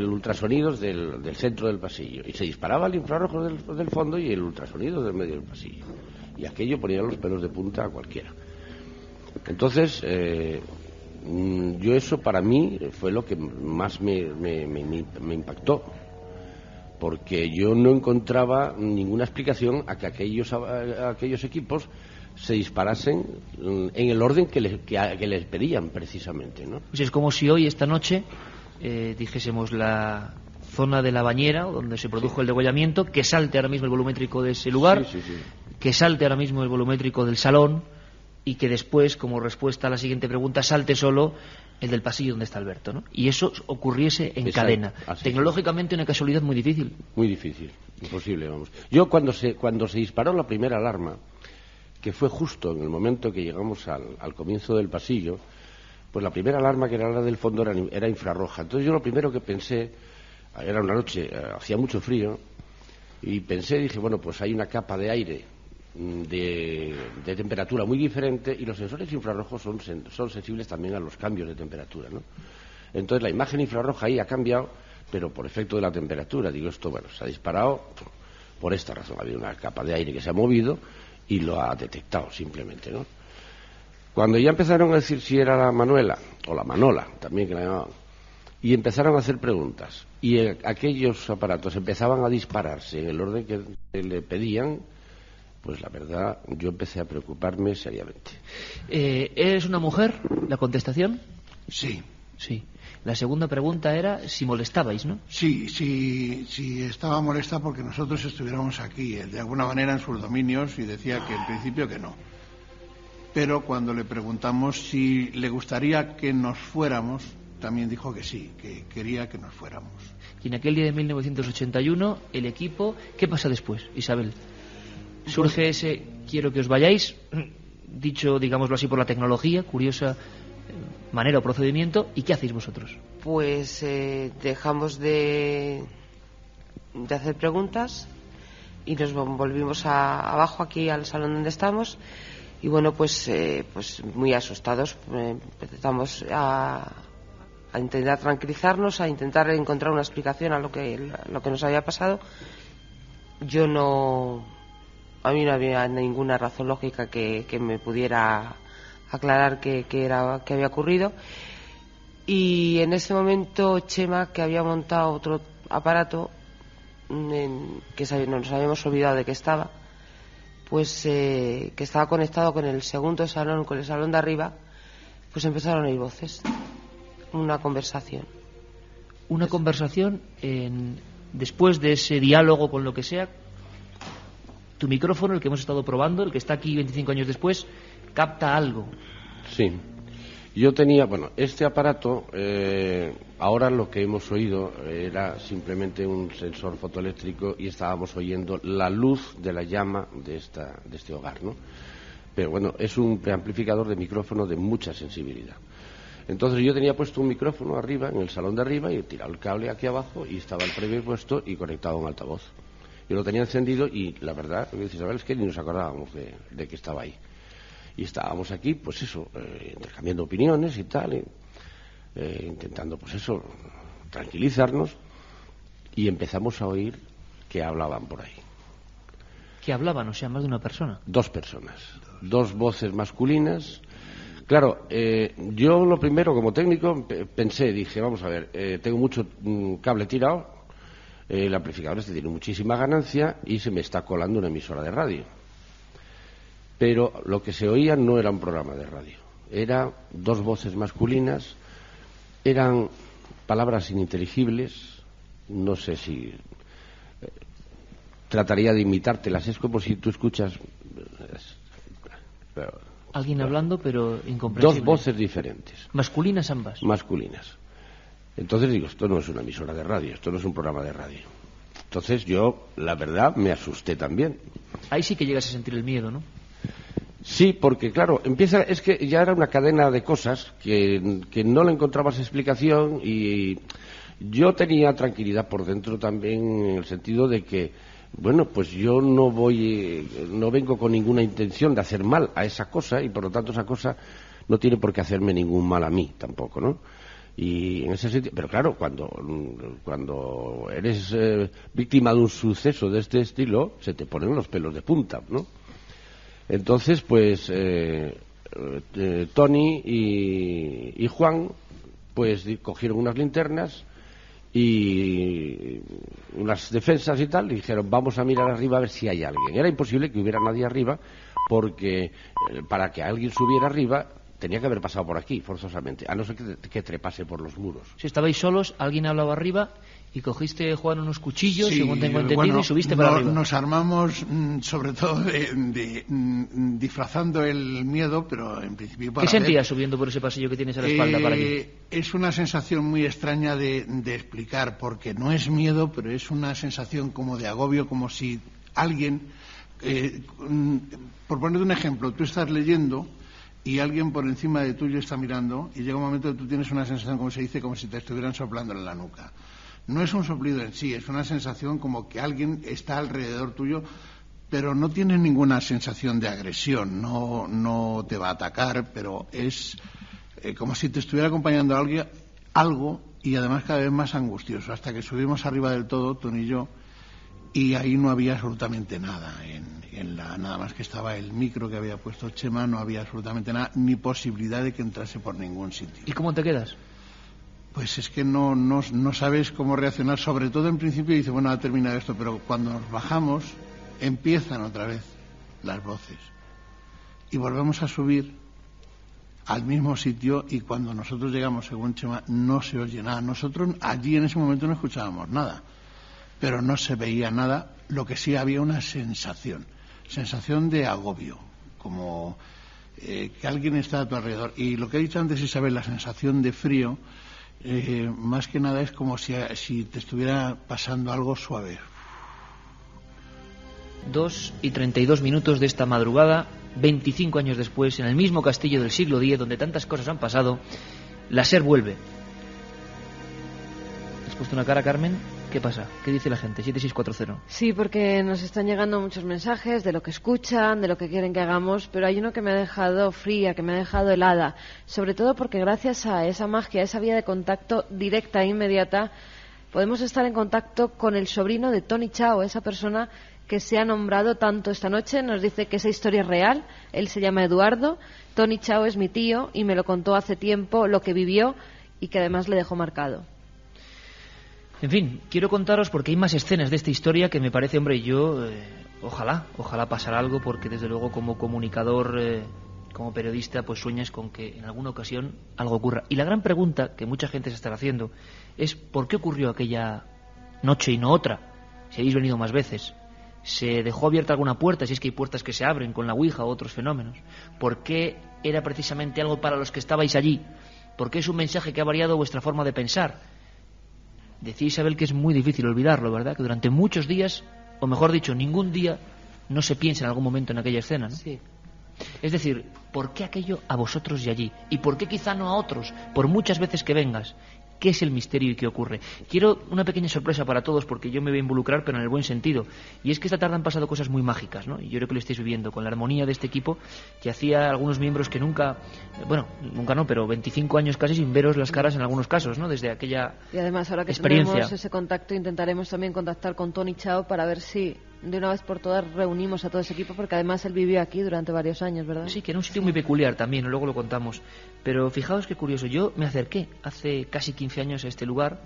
Speaker 5: ultrasonidos del centro del pasillo. Y se disparaba el infrarrojo del fondo y el ultrasonido del medio del pasillo. Y aquello ponía los pelos de punta a cualquiera. Entonces, yo eso para mí fue lo que más me impactó. Porque yo no encontraba ninguna explicación a que aquellos equipos se disparasen en el orden que les pedían precisamente, ¿no?
Speaker 3: Pues es como si hoy, esta noche, dijésemos la zona de la bañera donde se produjo el degollamiento, que salte ahora mismo el volumétrico de ese lugar,
Speaker 5: Sí.
Speaker 3: que salte ahora mismo el volumétrico del salón y que después, como respuesta a la siguiente pregunta, salte solo el del pasillo donde está Alberto, ¿no? Y eso ocurriese en
Speaker 5: Exacto,
Speaker 3: cadena.
Speaker 5: así.
Speaker 3: Tecnológicamente una casualidad muy difícil.
Speaker 5: Muy difícil, imposible, vamos. Yo cuando se disparó la primera alarma, que fue justo en el momento que llegamos al comienzo del pasillo, pues la primera alarma, que era la del fondo, era infrarroja. Entonces yo lo primero que pensé, era una noche, hacía mucho frío, y dije, bueno, pues hay una capa de aire de temperatura muy diferente y los sensores infrarrojos son sensibles también a los cambios de temperatura, ¿no? Entonces la imagen infrarroja ahí ha cambiado, pero por efecto de la temperatura. Digo, esto, bueno, se ha disparado por esta razón. Había una capa de aire que se ha movido y lo ha detectado simplemente, ¿no? Cuando ya empezaron a decir si era la Manuela o la Manola, también que la llamaban, y empezaron a hacer preguntas y aquellos aparatos empezaban a dispararse en el orden que le pedían, pues la verdad yo empecé a preocuparme seriamente.
Speaker 3: ¿Eres una mujer? ¿La contestación?
Speaker 6: Sí.
Speaker 3: Sí. La segunda pregunta era si molestabais, ¿no?
Speaker 6: Sí, estaba molesta porque nosotros estuviéramos aquí, de alguna manera en sus dominios, y decía que en principio que no. Pero cuando le preguntamos si le gustaría que nos fuéramos, también dijo que sí, que quería que nos fuéramos.
Speaker 3: Y en aquel día de 1981, el equipo... ¿Qué pasa después, Isabel? Surge ese quiero que os vayáis, dicho, digámoslo así, por la tecnología, curiosa manera o procedimiento. ¿Y qué hacéis vosotros?
Speaker 7: Pues dejamos de hacer preguntas y nos volvimos abajo aquí al salón donde estamos y bueno, pues muy asustados empezamos a intentar tranquilizarnos, a intentar encontrar una explicación a lo que nos había pasado. A mí no había ninguna razón lógica que me pudiera aclarar qué había ocurrido. Y en ese momento Chema, que había montado otro aparato que nos habíamos olvidado de que estaba, pues que estaba conectado con el segundo salón, con el salón de arriba, pues empezaron a oír voces, una conversación.
Speaker 3: Una conversación después de ese diálogo con lo que sea. Tu micrófono, el que hemos estado probando, el que está aquí 25 años después, capta algo.
Speaker 5: Sí. Yo tenía, este aparato, ahora lo que hemos oído era simplemente un sensor fotoeléctrico y estábamos oyendo la luz de la llama de este hogar, ¿no? Pero bueno, es un preamplificador de micrófono de mucha sensibilidad. Entonces yo tenía puesto un micrófono arriba, en el salón de arriba, y he tirado el cable aquí abajo y estaba el premio puesto y conectado a un altavoz. Yo lo tenía encendido y la verdad, lo que dice Isabel, es que ni nos acordábamos de que estaba ahí. Y estábamos aquí, pues eso, intercambiando opiniones y tal, intentando, pues eso, tranquilizarnos, y empezamos a oír que hablaban por ahí.
Speaker 3: ¿Que hablaban? O sea, más de una persona.
Speaker 5: 2 personas, 2 voces masculinas. Claro, yo lo primero, como técnico, pensé, dije, vamos a ver, tengo mucho cable tirado, el amplificador este tiene muchísima ganancia y se me está colando una emisora de radio. Pero lo que se oía no era un programa de radio, eran 2 voces masculinas, eran palabras ininteligibles, no sé si trataría de imitártelas, es como si tú escuchas
Speaker 3: alguien hablando pero incomprensible.
Speaker 5: 2 voces diferentes.
Speaker 3: ¿Masculinas ambas?
Speaker 5: Masculinas. Entonces digo, esto no es una emisora de radio, esto no es un programa de radio. Entonces yo, la verdad, me asusté también.
Speaker 3: Ahí sí que llegas a sentir el miedo, ¿no?
Speaker 5: Sí, porque claro, es que ya era una cadena de cosas que no le encontrabas explicación, y yo tenía tranquilidad por dentro también, en el sentido de que, bueno, pues yo no vengo con ninguna intención de hacer mal a esa cosa, y por lo tanto esa cosa no tiene por qué hacerme ningún mal a mí tampoco, ¿no? Y en ese sentido, pero claro, cuando eres víctima de un suceso de este estilo, se te ponen los pelos de punta, ¿no? Entonces, pues Tony y Juan, pues cogieron unas linternas y unas defensas y tal, y dijeron, vamos a mirar arriba a ver si hay alguien. Era imposible que hubiera nadie arriba, porque para que alguien subiera arriba tenía que haber pasado por aquí, forzosamente, a no ser que trepase por los muros.
Speaker 3: Si estabais solos, alguien hablaba arriba y cogiste, Juan, unos cuchillos,
Speaker 6: sí,
Speaker 3: según tengo entendido, y subiste para arriba.
Speaker 6: Nos armamos, sobre todo, disfrazando el miedo, pero en principio para
Speaker 3: ¿Qué sentías subiendo por ese pasillo que tienes a la espalda para allí?
Speaker 6: Es una sensación muy extraña de explicar, porque no es miedo, pero es una sensación como de agobio, como si alguien, por ponerte un ejemplo, tú estás leyendo y alguien por encima de tuyo está mirando, y llega un momento que tú tienes una sensación, como se dice, como si te estuvieran soplando en la nuca. No es un soplido en sí, es una sensación como que alguien está alrededor tuyo, pero no tienes ninguna sensación de agresión, no te va a atacar, pero es como si te estuviera acompañando algo, y además cada vez más angustioso, hasta que subimos arriba del todo, Tony y yo, y ahí no había absolutamente nada, nada más que estaba el micro que había puesto Chema, no había absolutamente nada, ni posibilidad de que entrase por ningún sitio.
Speaker 3: ¿Y cómo te quedas?
Speaker 6: Pues es que no sabes cómo reaccionar, sobre todo en principio dices, bueno, ha terminado esto, pero cuando nos bajamos empiezan otra vez las voces y volvemos a subir al mismo sitio, y cuando nosotros llegamos, según Chema, no se oye nada. Nosotros allí en ese momento no escuchábamos nada, pero no se veía nada. Lo que sí había una sensación de agobio, como que alguien está a tu alrededor. Y lo que ha dicho antes Isabel, la sensación de frío, más que nada es como si te estuviera pasando algo suave.
Speaker 3: 2:32 de esta madrugada, 25 años después, en el mismo castillo del siglo X, donde tantas cosas han pasado, la SER vuelve. ¿Has puesto una cara, Carmen? ¿Qué pasa? ¿Qué dice la gente? 7640.
Speaker 4: Sí, porque nos están llegando muchos mensajes de lo que escuchan, de lo que quieren que hagamos, pero hay uno que me ha dejado fría, que me ha dejado helada, sobre todo porque gracias a esa magia, a esa vía de contacto directa e inmediata, podemos estar en contacto con el sobrino de Tony Chao, esa persona que se ha nombrado tanto esta noche. Nos dice que esa historia es real. Él se llama Eduardo. Tony Chao es mi tío y me lo contó hace tiempo, lo que vivió, y que además le dejó marcado.
Speaker 3: En fin, quiero contaros, porque hay más escenas de esta historia que me parece, hombre, ojalá pasara algo, porque desde luego como comunicador, como periodista, pues sueñas con que en alguna ocasión algo ocurra. Y la gran pregunta que mucha gente se estará haciendo es ¿por qué ocurrió aquella noche y no otra? Si habéis venido más veces. ¿Se dejó abierta alguna puerta, si es que hay puertas que se abren con la Ouija o otros fenómenos? ¿Por qué era precisamente algo para los que estabais allí? ¿Por qué es un mensaje que ha variado vuestra forma de pensar? Decía Isabel que es muy difícil olvidarlo, ¿verdad? Que durante muchos días, o mejor dicho, ningún día, no se piensa en algún momento en aquella escena, ¿no?
Speaker 7: Sí.
Speaker 3: Es decir, ¿Por qué aquello a vosotros y allí? ¿Y por qué quizá no a otros? Por muchas veces que vengas. ¿Qué es el misterio y qué ocurre? Quiero una pequeña sorpresa para todos, porque yo me voy a involucrar, pero en el buen sentido. Y es que esta tarde han pasado cosas muy mágicas, ¿no? Y yo creo que lo estáis viviendo, con la armonía de este equipo, que hacía algunos miembros que nunca no, pero 25 años casi sin veros las caras en algunos casos, ¿no? Desde aquella
Speaker 4: Y además, ahora que
Speaker 3: experiencia.
Speaker 4: tenemos ese contacto, intentaremos también contactar con Tony Chao para ver si de una vez por todas reunimos a todo ese equipo, porque además él vivió aquí durante varios años, ¿verdad?
Speaker 3: Sí, que era un sitio muy peculiar también, luego lo contamos. Pero fijaos qué curioso, yo me acerqué hace casi 15 años a este lugar.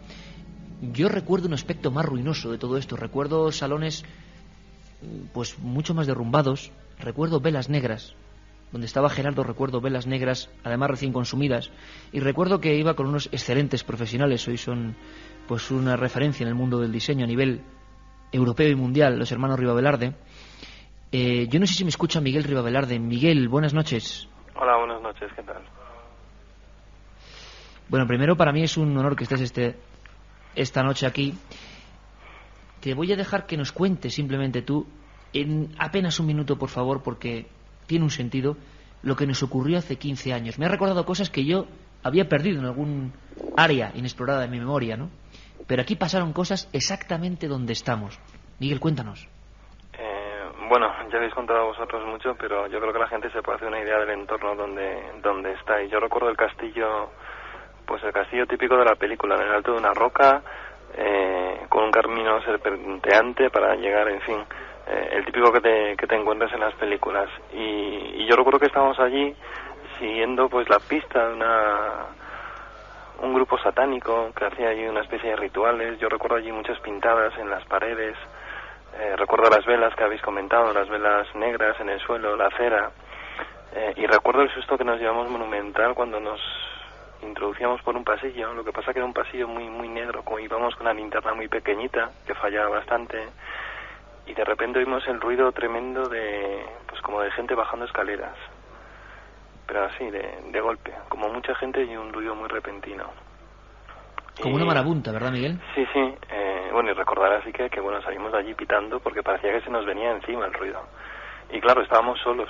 Speaker 3: Yo recuerdo un aspecto más ruinoso de todo esto. Recuerdo salones pues mucho más derrumbados. Recuerdo velas negras. Donde estaba Gerardo, recuerdo velas negras, además recién consumidas. Y recuerdo que iba con unos excelentes profesionales. Hoy son pues una referencia en el mundo del diseño a nivel europeo y mundial, los hermanos Ribavelarde. Yo no sé si me escucha Miguel Ribavelarde. Miguel, buenas noches.
Speaker 10: Hola, buenas noches, ¿qué tal?
Speaker 3: Bueno, primero para mí es un honor que estés esta noche aquí. Te voy a dejar que nos cuentes simplemente tú, en apenas un minuto, por favor, porque tiene un sentido, lo que nos ocurrió hace 15 años. Me ha recordado cosas que yo había perdido en algún área inexplorada de mi memoria, ¿no? Pero aquí pasaron cosas exactamente donde estamos. Miguel, cuéntanos.
Speaker 10: Bueno, ya habéis contado vosotros mucho, pero yo creo que la gente se puede hacer una idea del entorno donde está. Y yo recuerdo el castillo, pues el castillo típico de la película, en el alto de una roca, con un camino serpenteante para llegar, en fin, el típico que te encuentras en las películas. Y yo recuerdo que estábamos allí siguiendo pues la pista de un grupo satánico que hacía allí una especie de rituales. Yo recuerdo allí muchas pintadas en las paredes. Recuerdo las velas que habéis comentado, las velas negras en el suelo, la cera. Y recuerdo el susto que nos llevamos monumental cuando nos introducíamos por un pasillo. Lo que pasa que era un pasillo muy muy negro, como íbamos con una linterna muy pequeñita que fallaba bastante, y de repente oímos el ruido tremendo pues como de gente bajando escaleras, pero así de golpe, como mucha gente, y un ruido muy repentino.
Speaker 3: Como una marabunta, ¿verdad, Miguel?
Speaker 10: Sí, sí. Bueno, y recordar así que bueno, salimos de allí pitando porque parecía que se nos venía encima el ruido. Y claro, estábamos solos.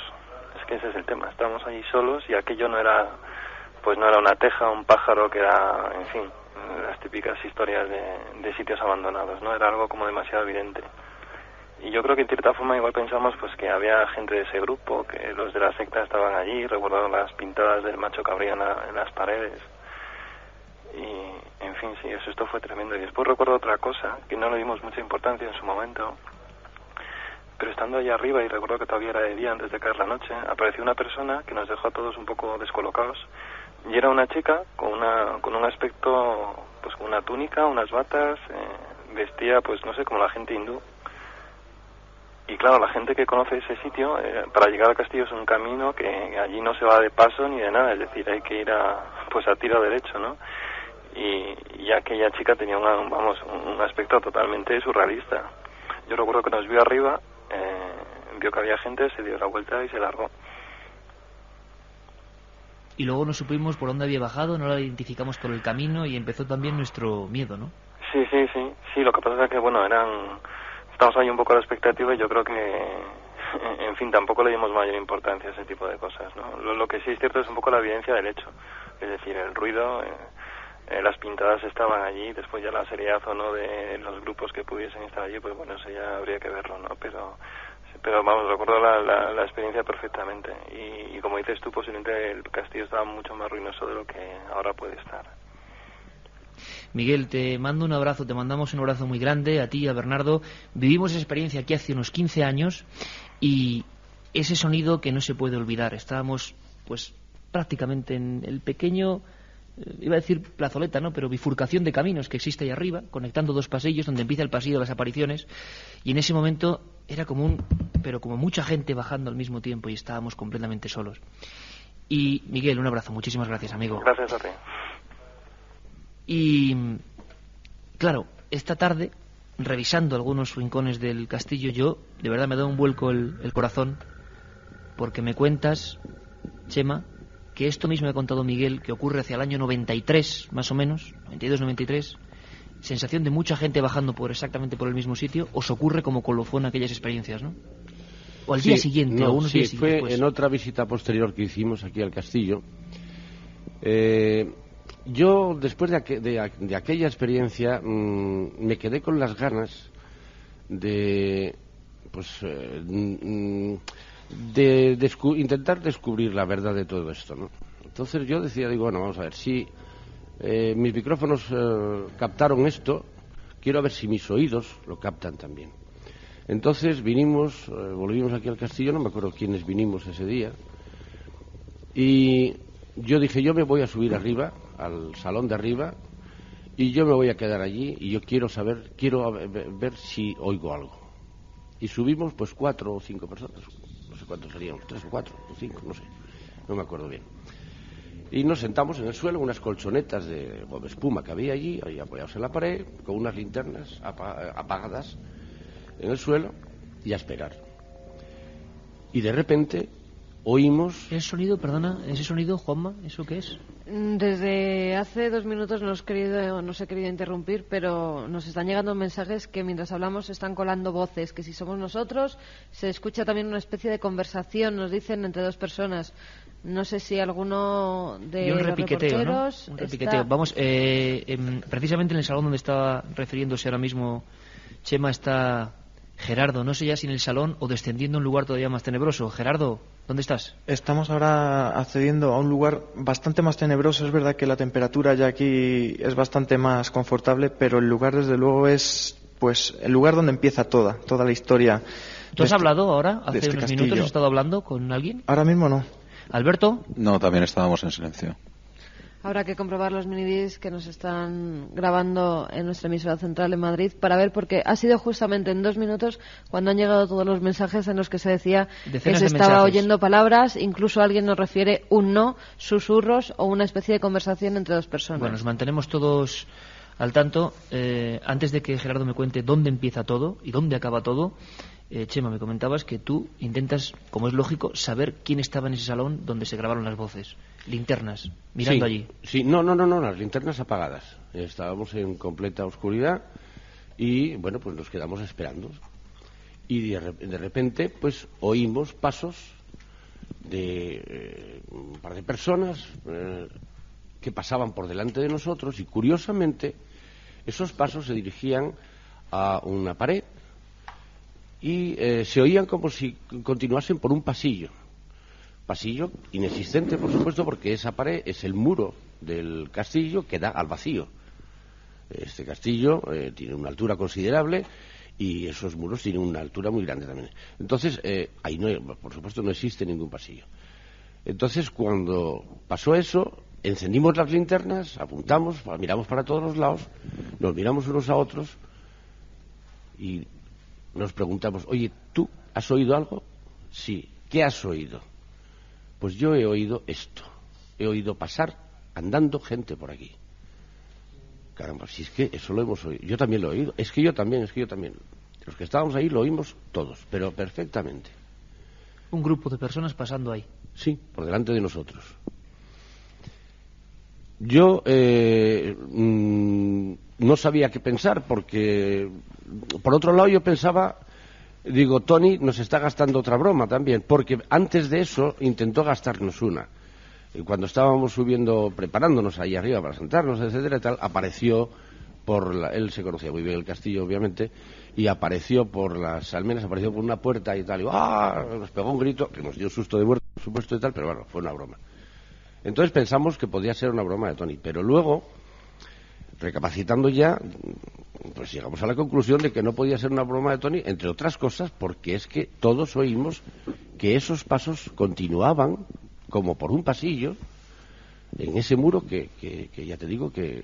Speaker 10: Es que ese es el tema. Estábamos allí solos y aquello no era una teja, un pájaro, que era, en fin, las típicas historias de sitios abandonados, ¿no? Era algo como demasiado evidente. Y yo creo que en cierta forma igual pensamos pues que había gente de ese grupo, que los de la secta estaban allí. Recuerdo las pintadas del macho cabrío en las paredes. Y, en fin, sí, esto fue tremendo. Y después recuerdo otra cosa, que no le dimos mucha importancia en su momento, pero estando allá arriba, y recuerdo que todavía era de día antes de caer la noche, apareció una persona que nos dejó a todos un poco descolocados, y era una chica con un aspecto, pues con una túnica, unas batas, vestía, pues no sé, como la gente hindú. Y claro, la gente que conoce ese sitio, para llegar al castillo es un camino que allí no se va de paso ni de nada, es decir, hay que ir a tiro derecho, ¿no? Y aquella chica tenía un aspecto totalmente surrealista. Yo recuerdo que nos vio arriba, vio que había gente, se dio la vuelta y se largó.
Speaker 3: Y luego no supimos por dónde había bajado, no la identificamos por el camino, y empezó también nuestro miedo, ¿no?
Speaker 10: Sí, lo que pasa es que, bueno, estamos ahí un poco a la expectativa, y yo creo que, en fin, tampoco le dimos mayor importancia a ese tipo de cosas, ¿no? Lo que sí es cierto es un poco la evidencia del hecho, es decir, el ruido, las pintadas estaban allí. Después ya la seriedad o no de los grupos que pudiesen estar allí, pues bueno, eso ya habría que verlo, ¿no? Pero vamos, recuerdo la experiencia perfectamente, y como dices tú, posiblemente el castillo estaba mucho más ruinoso de lo que ahora puede estar.
Speaker 3: Miguel, te mando un abrazo, te mandamos un abrazo muy grande a ti y a Bernardo. Vivimos esa experiencia aquí hace unos 15 años, y ese sonido que no se puede olvidar. Estábamos pues prácticamente en el pequeño, iba a decir plazoleta, ¿no?, pero bifurcación de caminos que existe ahí arriba, conectando dos pasillos, donde empieza el pasillo de las apariciones, y en ese momento era como mucha gente bajando al mismo tiempo, y estábamos completamente solos. Y Miguel, un abrazo, muchísimas gracias, amigo.
Speaker 10: Gracias a ti.
Speaker 3: Y claro, esta tarde, revisando algunos rincones del castillo, yo de verdad me da un vuelco el corazón, porque me cuentas, Chema, que esto mismo me ha contado Miguel, que ocurre hacia el año 93, más o menos, 92-93, sensación de mucha gente bajando exactamente por el mismo sitio. Os ocurre como colofón aquellas experiencias, ¿no? o al día siguiente,
Speaker 5: no,
Speaker 3: o unos días
Speaker 5: fue
Speaker 3: después.
Speaker 5: En otra visita posterior que hicimos aquí al castillo. Yo, después de aquella experiencia, me quedé con las ganas de intentar descubrir la verdad de todo esto, ¿no? Entonces yo decía, bueno, vamos a ver, si mis micrófonos captaron esto, quiero ver si mis oídos lo captan también. Entonces volvimos aquí al castillo, no me acuerdo quiénes vinimos ese día, y yo dije, yo me voy a subir arriba, al salón de arriba, y yo me voy a quedar allí, y yo quiero ver si oigo algo. Y subimos pues 4 o 5 personas, no sé cuántos seríamos, 3 o 4 o 5, no sé, no me acuerdo bien. Y nos sentamos en el suelo, unas colchonetas de goma espuma que había allí, ahí apoyados en la pared, con unas linternas apagadas en el suelo, y a esperar. Y de repente oímos...
Speaker 3: ¿Ese sonido, perdona, Juanma, eso qué es?
Speaker 4: Desde hace 2 minutos no os he querido interrumpir, pero nos están llegando mensajes que mientras hablamos se están colando voces, que si somos nosotros se escucha también una especie de conversación, nos dicen, entre 2 personas. No sé si alguno de los reporteros...
Speaker 3: ¿no? Un repiqueteo. Vamos, precisamente en el salón donde estaba refiriéndose ahora mismo Chema está Gerardo. No sé ya si en el salón o descendiendo a un lugar todavía más tenebroso. Gerardo, ¿dónde estás?
Speaker 9: Estamos ahora accediendo a un lugar bastante más tenebroso. Es verdad que la temperatura ya aquí es bastante más confortable, pero el lugar desde luego es pues el lugar donde empieza toda la historia.
Speaker 3: ¿Tú has hablado ahora? Hace unos
Speaker 9: castillo.
Speaker 3: minutos has estado hablando con alguien.
Speaker 9: Ahora mismo no.
Speaker 3: ¿Alberto?
Speaker 8: No, también estábamos en silencio.
Speaker 4: Habrá que comprobar los minidiscs que nos están grabando en nuestra emisora central en Madrid para ver, porque ha sido justamente en 2 minutos cuando han llegado todos los mensajes en los que se decía que se estaba oyendo palabras, incluso alguien nos refiere un no, susurros o una especie de conversación entre 2 personas.
Speaker 3: Bueno, nos mantenemos todos al tanto. Antes de que Gerardo me cuente dónde empieza todo y dónde acaba todo, Chema, me comentabas que tú intentas, como es lógico, saber quién estaba en ese salón donde se grabaron las voces. Linternas, mirando allí.
Speaker 5: Sí, no, las linternas apagadas. Estábamos en completa oscuridad y, bueno, pues nos quedamos esperando. Y de repente, pues, oímos pasos de un par de personas que pasaban por delante de nosotros y, curiosamente, esos pasos se dirigían a una pared y se oían como si continuasen por un pasillo inexistente, por supuesto, porque esa pared es el muro del castillo que da al vacío. Este castillo tiene una altura considerable y esos muros tienen una altura muy grande también. Entonces, ahí por supuesto no existe ningún pasillo. Entonces, cuando pasó eso, encendimos las linternas, apuntamos, miramos para todos los lados, nos miramos unos a otros y nos preguntamos, oye, ¿tú has oído algo? Sí. ¿Qué has oído? Pues yo he oído esto. He oído pasar andando gente por aquí. Caramba, si es que eso lo hemos oído. Yo también lo he oído. Es que yo también. Los que estábamos ahí lo oímos todos, pero perfectamente.
Speaker 3: Un grupo de personas pasando ahí.
Speaker 5: Sí, por delante de nosotros. Yo no sabía qué pensar, porque por otro lado yo pensaba, digo, Tony nos está gastando otra broma también, porque antes de eso intentó gastarnos una. Y cuando estábamos subiendo, preparándonos ahí arriba para sentarnos, etcétera y tal, apareció él se conocía muy bien el castillo, obviamente, y apareció por las almenas, apareció por una puerta y tal, y nos pegó un grito, que nos dio susto de muerte, por supuesto y tal, pero bueno, fue una broma. Entonces pensamos que podía ser una broma de Tony, pero luego, recapacitando ya, pues llegamos a la conclusión de que no podía ser una broma de Tony, entre otras cosas, porque es que todos oímos que esos pasos continuaban como por un pasillo en ese muro que ya te digo que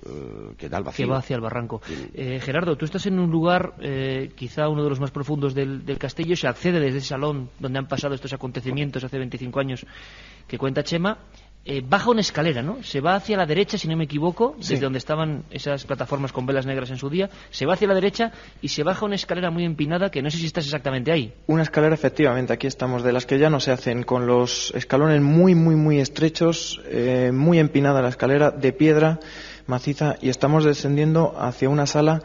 Speaker 5: da al vacío.
Speaker 3: Que va hacia el barranco. Gerardo, tú estás en un lugar, quizá uno de los más profundos del castillo, se accede desde ese salón donde han pasado estos acontecimientos hace 25 años que cuenta Chema. Baja una escalera, ¿no? Se va hacia la derecha, si no me equivoco,
Speaker 9: sí,
Speaker 3: desde donde estaban esas plataformas con velas negras en su día. Se va hacia la derecha y se baja una escalera muy empinada que no sé si estás exactamente ahí.
Speaker 9: Una escalera, efectivamente, aquí estamos, de las que ya no se hacen, con los escalones muy, muy, muy estrechos, muy empinada la escalera, de piedra maciza, y estamos descendiendo hacia una sala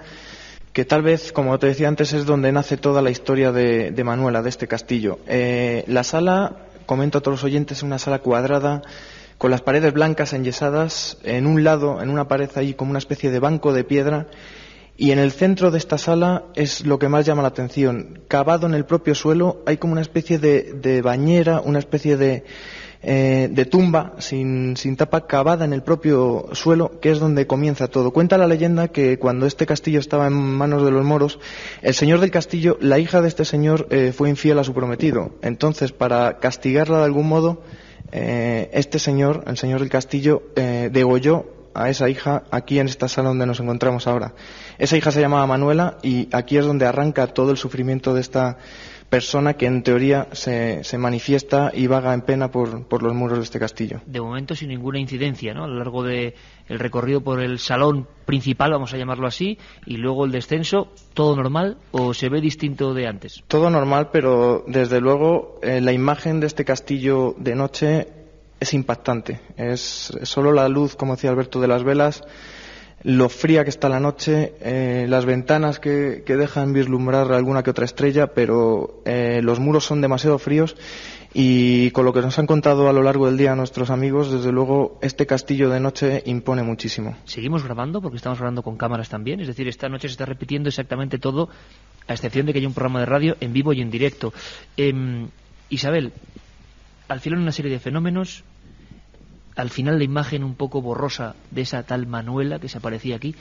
Speaker 9: que tal vez, como te decía antes, es donde nace toda la historia de Manuela, de este castillo. La sala, comento a todos los oyentes, es una sala cuadrada, con las paredes blancas enyesadas, en un lado, en una pared ahí como una especie de banco de piedra, y en el centro de esta sala es lo que más llama la atención. Cavado en el propio suelo hay como una especie de bañera, una especie de tumba sin tapa, cavada en el propio suelo, que es donde comienza todo. Cuenta la leyenda que cuando este castillo estaba en manos de los moros, el señor del castillo, la hija de este señor, fue infiel a su prometido. Entonces, para castigarla de algún modo, este señor, el señor del castillo, degolló a esa hija aquí en esta sala donde nos encontramos ahora. Esa hija se llamaba Manuela y aquí es donde arranca todo el sufrimiento de esta persona que en teoría se manifiesta y vaga en pena por los muros de este castillo.
Speaker 3: De momento sin ninguna incidencia, ¿no? A lo largo del recorrido por el salón principal, vamos a llamarlo así, y luego el descenso, ¿todo normal o se ve distinto de antes?
Speaker 9: Todo normal, pero desde luego la imagen de este castillo de noche es impactante. Es solo la luz, como decía Alberto, de las velas, lo fría que está la noche, las ventanas que dejan vislumbrar alguna que otra estrella, pero los muros son demasiado fríos y con lo que nos han contado a lo largo del día nuestros amigos, desde luego este castillo de noche impone muchísimo.
Speaker 3: ¿Seguimos grabando? Porque estamos grabando con cámaras también, es decir, esta noche se está repitiendo exactamente todo, a excepción de que haya un programa de radio en vivo y en directo. Isabel, al final una serie de fenómenos, al final la imagen un poco borrosa de esa tal Manuela que se aparecía aquí,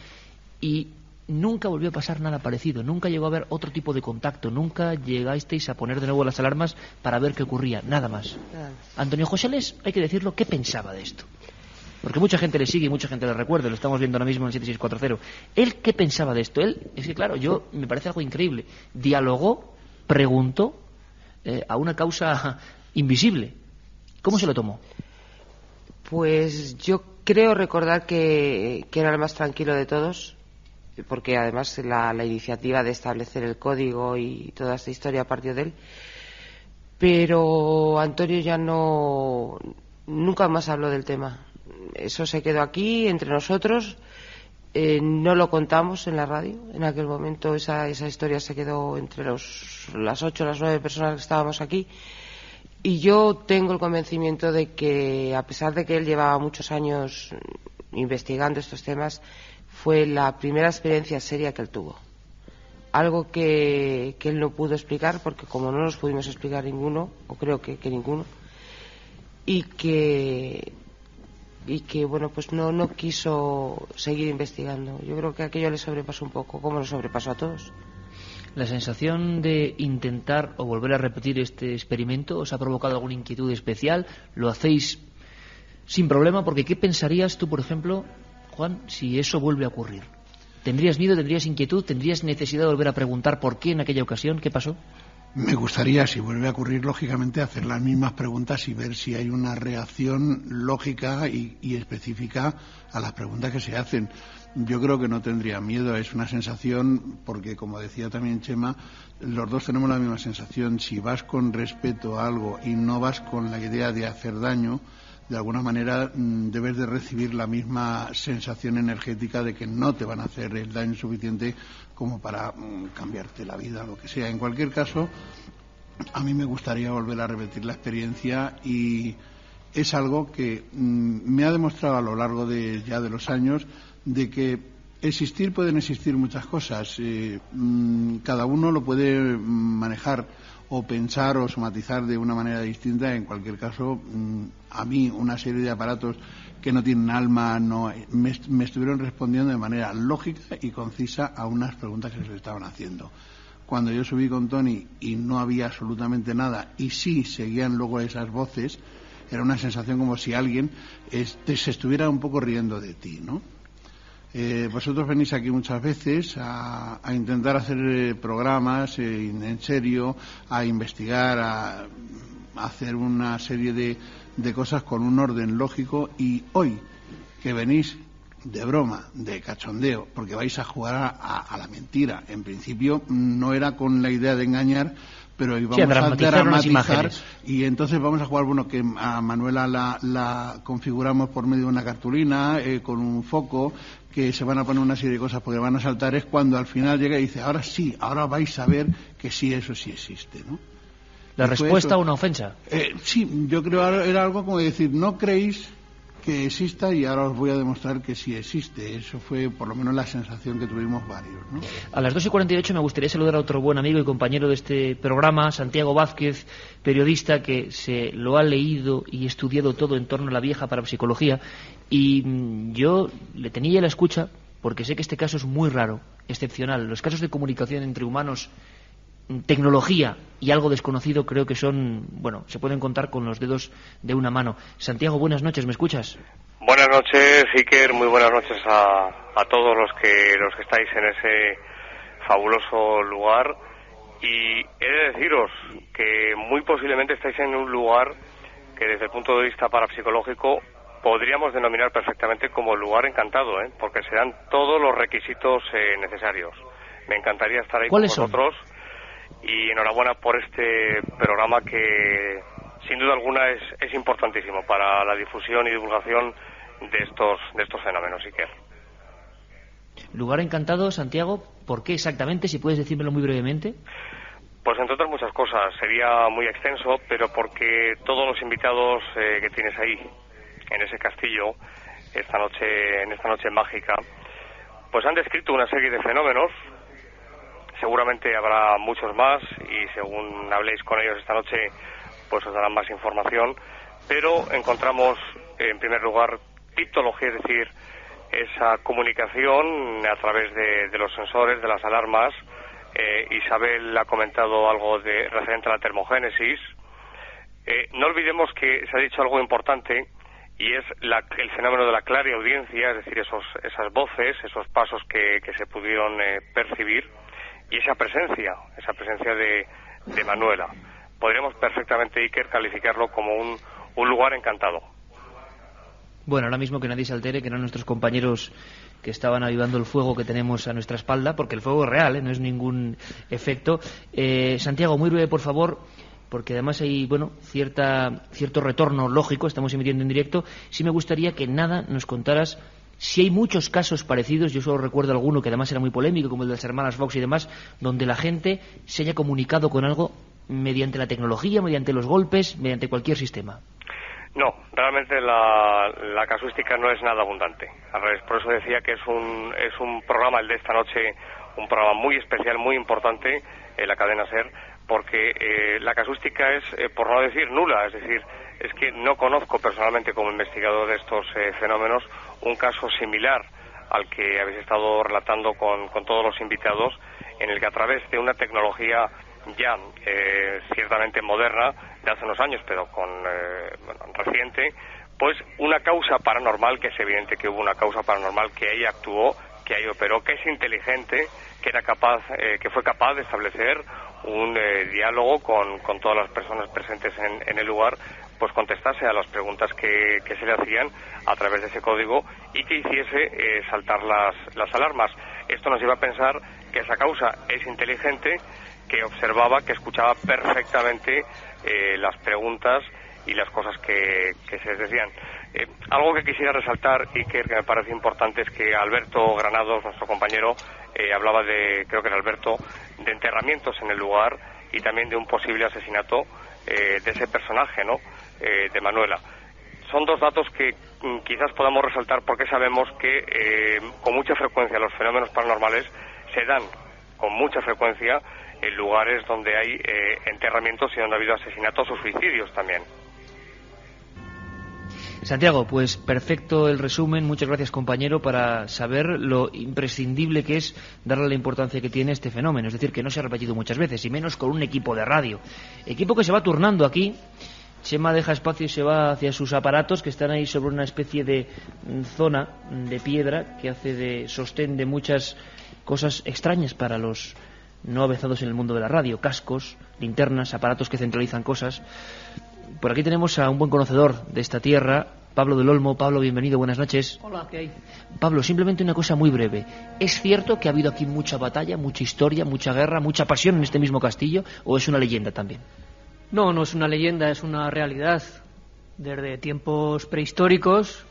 Speaker 3: y nunca volvió a pasar nada parecido, nunca llegó a haber otro tipo de contacto, nunca llegasteis a poner de nuevo las alarmas para ver qué ocurría, nada más. Antonio José Les, hay que decirlo, ¿qué pensaba de esto? Porque mucha gente le sigue y mucha gente le recuerda, lo estamos viendo ahora mismo en el 7640. ¿Él qué pensaba de esto? Él, es que claro, me parece algo increíble, dialogó, preguntó a una causa invisible. ¿Cómo se lo tomó?
Speaker 7: Pues yo creo recordar que era el más tranquilo de todos, porque además la iniciativa de establecer el código y toda esta historia partió de él. Pero Antonio ya nunca más habló del tema. Eso se quedó aquí entre nosotros. No lo contamos en la radio. En aquel momento esa historia se quedó entre las 8 o las 9 personas que estábamos aquí. Y yo tengo el convencimiento de que, a pesar de que él llevaba muchos años investigando estos temas, fue la primera experiencia seria que él tuvo. Algo que él no pudo explicar, porque como no nos pudimos explicar ninguno, o creo que ninguno, y que bueno, pues no quiso seguir investigando. Yo creo que aquello le sobrepasó un poco, como nos sobrepasó a todos.
Speaker 3: ¿La sensación de intentar o volver a repetir este experimento os ha provocado alguna inquietud especial? ¿Lo hacéis sin problema? Porque ¿qué pensarías tú, por ejemplo, Juan, si eso vuelve a ocurrir? ¿Tendrías miedo, tendrías inquietud, tendrías necesidad de volver a preguntar por qué en aquella ocasión? ¿Qué pasó?
Speaker 6: Me gustaría, si vuelve a ocurrir, lógicamente, hacer las mismas preguntas y ver si hay una reacción lógica y específica a las preguntas que se hacen. Yo creo que no tendría miedo, es una sensación, porque como decía también Chema, los dos tenemos la misma sensación. Si vas con respeto a algo y no vas con la idea de hacer daño, de alguna manera debes de recibir la misma sensación energética de que no te van a hacer el daño suficiente como para cambiarte la vida, lo que sea. En cualquier caso, a mí me gustaría volver a repetir la experiencia y es algo que me ha demostrado a lo largo de los años de que pueden existir muchas cosas. Cada uno lo puede manejar o pensar o somatizar de una manera distinta. En cualquier caso, a mí una serie de aparatos que no tienen alma me estuvieron respondiendo de manera lógica y concisa a unas preguntas que se les estaban haciendo. Cuando yo subí con Tony y no había absolutamente nada y sí seguían luego esas voces, era una sensación como si alguien se estuviera un poco riendo de ti, ¿no? Vosotros venís aquí muchas veces a intentar hacer programas en serio, a investigar, a hacer una serie de cosas con un orden lógico, y hoy que venís de broma, de cachondeo, porque vais a jugar a la mentira, en principio no era con la idea de engañar, pero hoy vamos a
Speaker 3: unas
Speaker 6: dramatizar
Speaker 3: imágenes.
Speaker 6: y entonces vamos a jugar, bueno, que a Manuela la configuramos por medio de una cartulina con un foco, que se van a poner una serie de cosas porque van a saltar, es cuando al final llega y dice, ahora sí, ahora vais a ver que sí, eso sí existe, ¿no?
Speaker 3: ¿La respuesta a una ofensa?
Speaker 6: Sí, yo creo que era algo como decir, no creéis que exista y ahora os voy a demostrar que sí existe. Eso fue por lo menos la sensación que tuvimos varios, ¿no?
Speaker 3: A las 2:48 me gustaría saludar a otro buen amigo y compañero de este programa, Santiago Vázquez, periodista que se lo ha leído y estudiado todo en torno a la vieja parapsicología, y yo le tenía la escucha porque sé que este caso es muy raro, excepcional. Los casos de comunicación entre humanos, tecnología y algo desconocido, creo que son, bueno, se pueden contar con los dedos de una mano. Santiago, buenas noches, ¿me escuchas?
Speaker 11: Buenas noches, Iker, muy buenas noches a todos los que estáis en ese fabuloso lugar, y he de deciros que muy posiblemente estáis en un lugar que desde el punto de vista parapsicológico podríamos denominar perfectamente como lugar encantado, porque se dan todos los requisitos necesarios. Me encantaría estar ahí con vosotros. Y enhorabuena por este programa que sin duda alguna es importantísimo para la difusión y divulgación de estos fenómenos, Iker.
Speaker 3: Lugar encantado, Santiago, ¿por qué exactamente? Si puedes decírmelo muy brevemente.
Speaker 11: Pues entre otras muchas cosas, sería muy extenso, pero porque todos los invitados que tienes ahí, en ese castillo, en esta noche mágica, pues han descrito una serie de fenómenos. Seguramente habrá muchos más y según habléis con ellos esta noche pues os darán más información, pero encontramos en primer lugar pictología, es decir, esa comunicación a través de los sensores, de las alarmas. Isabel ha comentado algo referente a la termogénesis. No olvidemos que se ha dicho algo importante y es el fenómeno de la clariaudiencia, es decir, esas voces, esos pasos que se pudieron percibir. Y esa presencia de Manuela, podríamos perfectamente, Iker, calificarlo como un lugar encantado.
Speaker 3: Bueno, ahora mismo que nadie se altere, que no nuestros compañeros que estaban avivando el fuego que tenemos a nuestra espalda, porque el fuego es real, no es ningún efecto. Santiago, muy breve, por favor, porque además hay, bueno, cierto retorno lógico, estamos emitiendo en directo. Sí me gustaría que nos contaras si hay muchos casos parecidos. Yo solo recuerdo alguno que además era muy polémico, como el de las hermanas Fox y demás, donde la gente se haya comunicado con algo mediante la tecnología, mediante los golpes, mediante cualquier sistema.
Speaker 11: No, realmente la casuística no es nada abundante. Al revés, por eso decía que es un programa, el de esta noche, un programa muy especial, muy importante en la cadena SER, porque la casuística es, por no decir nula, es decir, es que no conozco personalmente como investigador de estos fenómenos un caso similar al que habéis estado relatando con todos los invitados, en el que a través de una tecnología ya ciertamente moderna, de hace unos años, pero reciente, pues una causa paranormal, que es evidente que hubo una causa paranormal, que ahí actuó, que ahí operó, que es inteligente, que fue capaz de establecer un diálogo con todas las personas presentes en el lugar, pues contestase a las preguntas que se le hacían a través de ese código y que hiciese saltar las alarmas. Esto nos lleva a pensar que esa causa es inteligente, que observaba, que escuchaba perfectamente las preguntas y las cosas que se les decían. Algo que quisiera resaltar y que me parece importante es que Alberto Granados, nuestro compañero, hablaba creo que era Alberto, de enterramientos en el lugar y también de un posible asesinato de ese personaje, ¿no?, de Manuela. Son dos datos que quizás podamos resaltar porque sabemos que con mucha frecuencia los fenómenos paranormales se dan con mucha frecuencia en lugares donde hay enterramientos y donde ha habido asesinatos o suicidios también.
Speaker 3: Santiago, pues perfecto el resumen. Muchas gracias, compañero, para saber lo imprescindible que es darle la importancia que tiene este fenómeno. Es decir, que no se ha repetido muchas veces, y menos con un equipo de radio. Equipo que se va turnando aquí. Chema deja espacio y se va hacia sus aparatos, que están ahí sobre una especie de zona de piedra que hace de sostén de muchas cosas extrañas para los no avezados en el mundo de la radio. Cascos, linternas, aparatos que centralizan cosas. Por aquí tenemos a un buen conocedor de esta tierra, Pablo del Olmo. Pablo, bienvenido, buenas noches.
Speaker 12: Hola, ¿qué hay?
Speaker 3: Pablo, simplemente una cosa muy breve. ¿Es cierto que ha habido aquí mucha batalla, mucha historia, mucha guerra, mucha pasión en este mismo castillo, o es una leyenda también?
Speaker 12: No, no es una leyenda, es una realidad. Desde tiempos prehistóricos,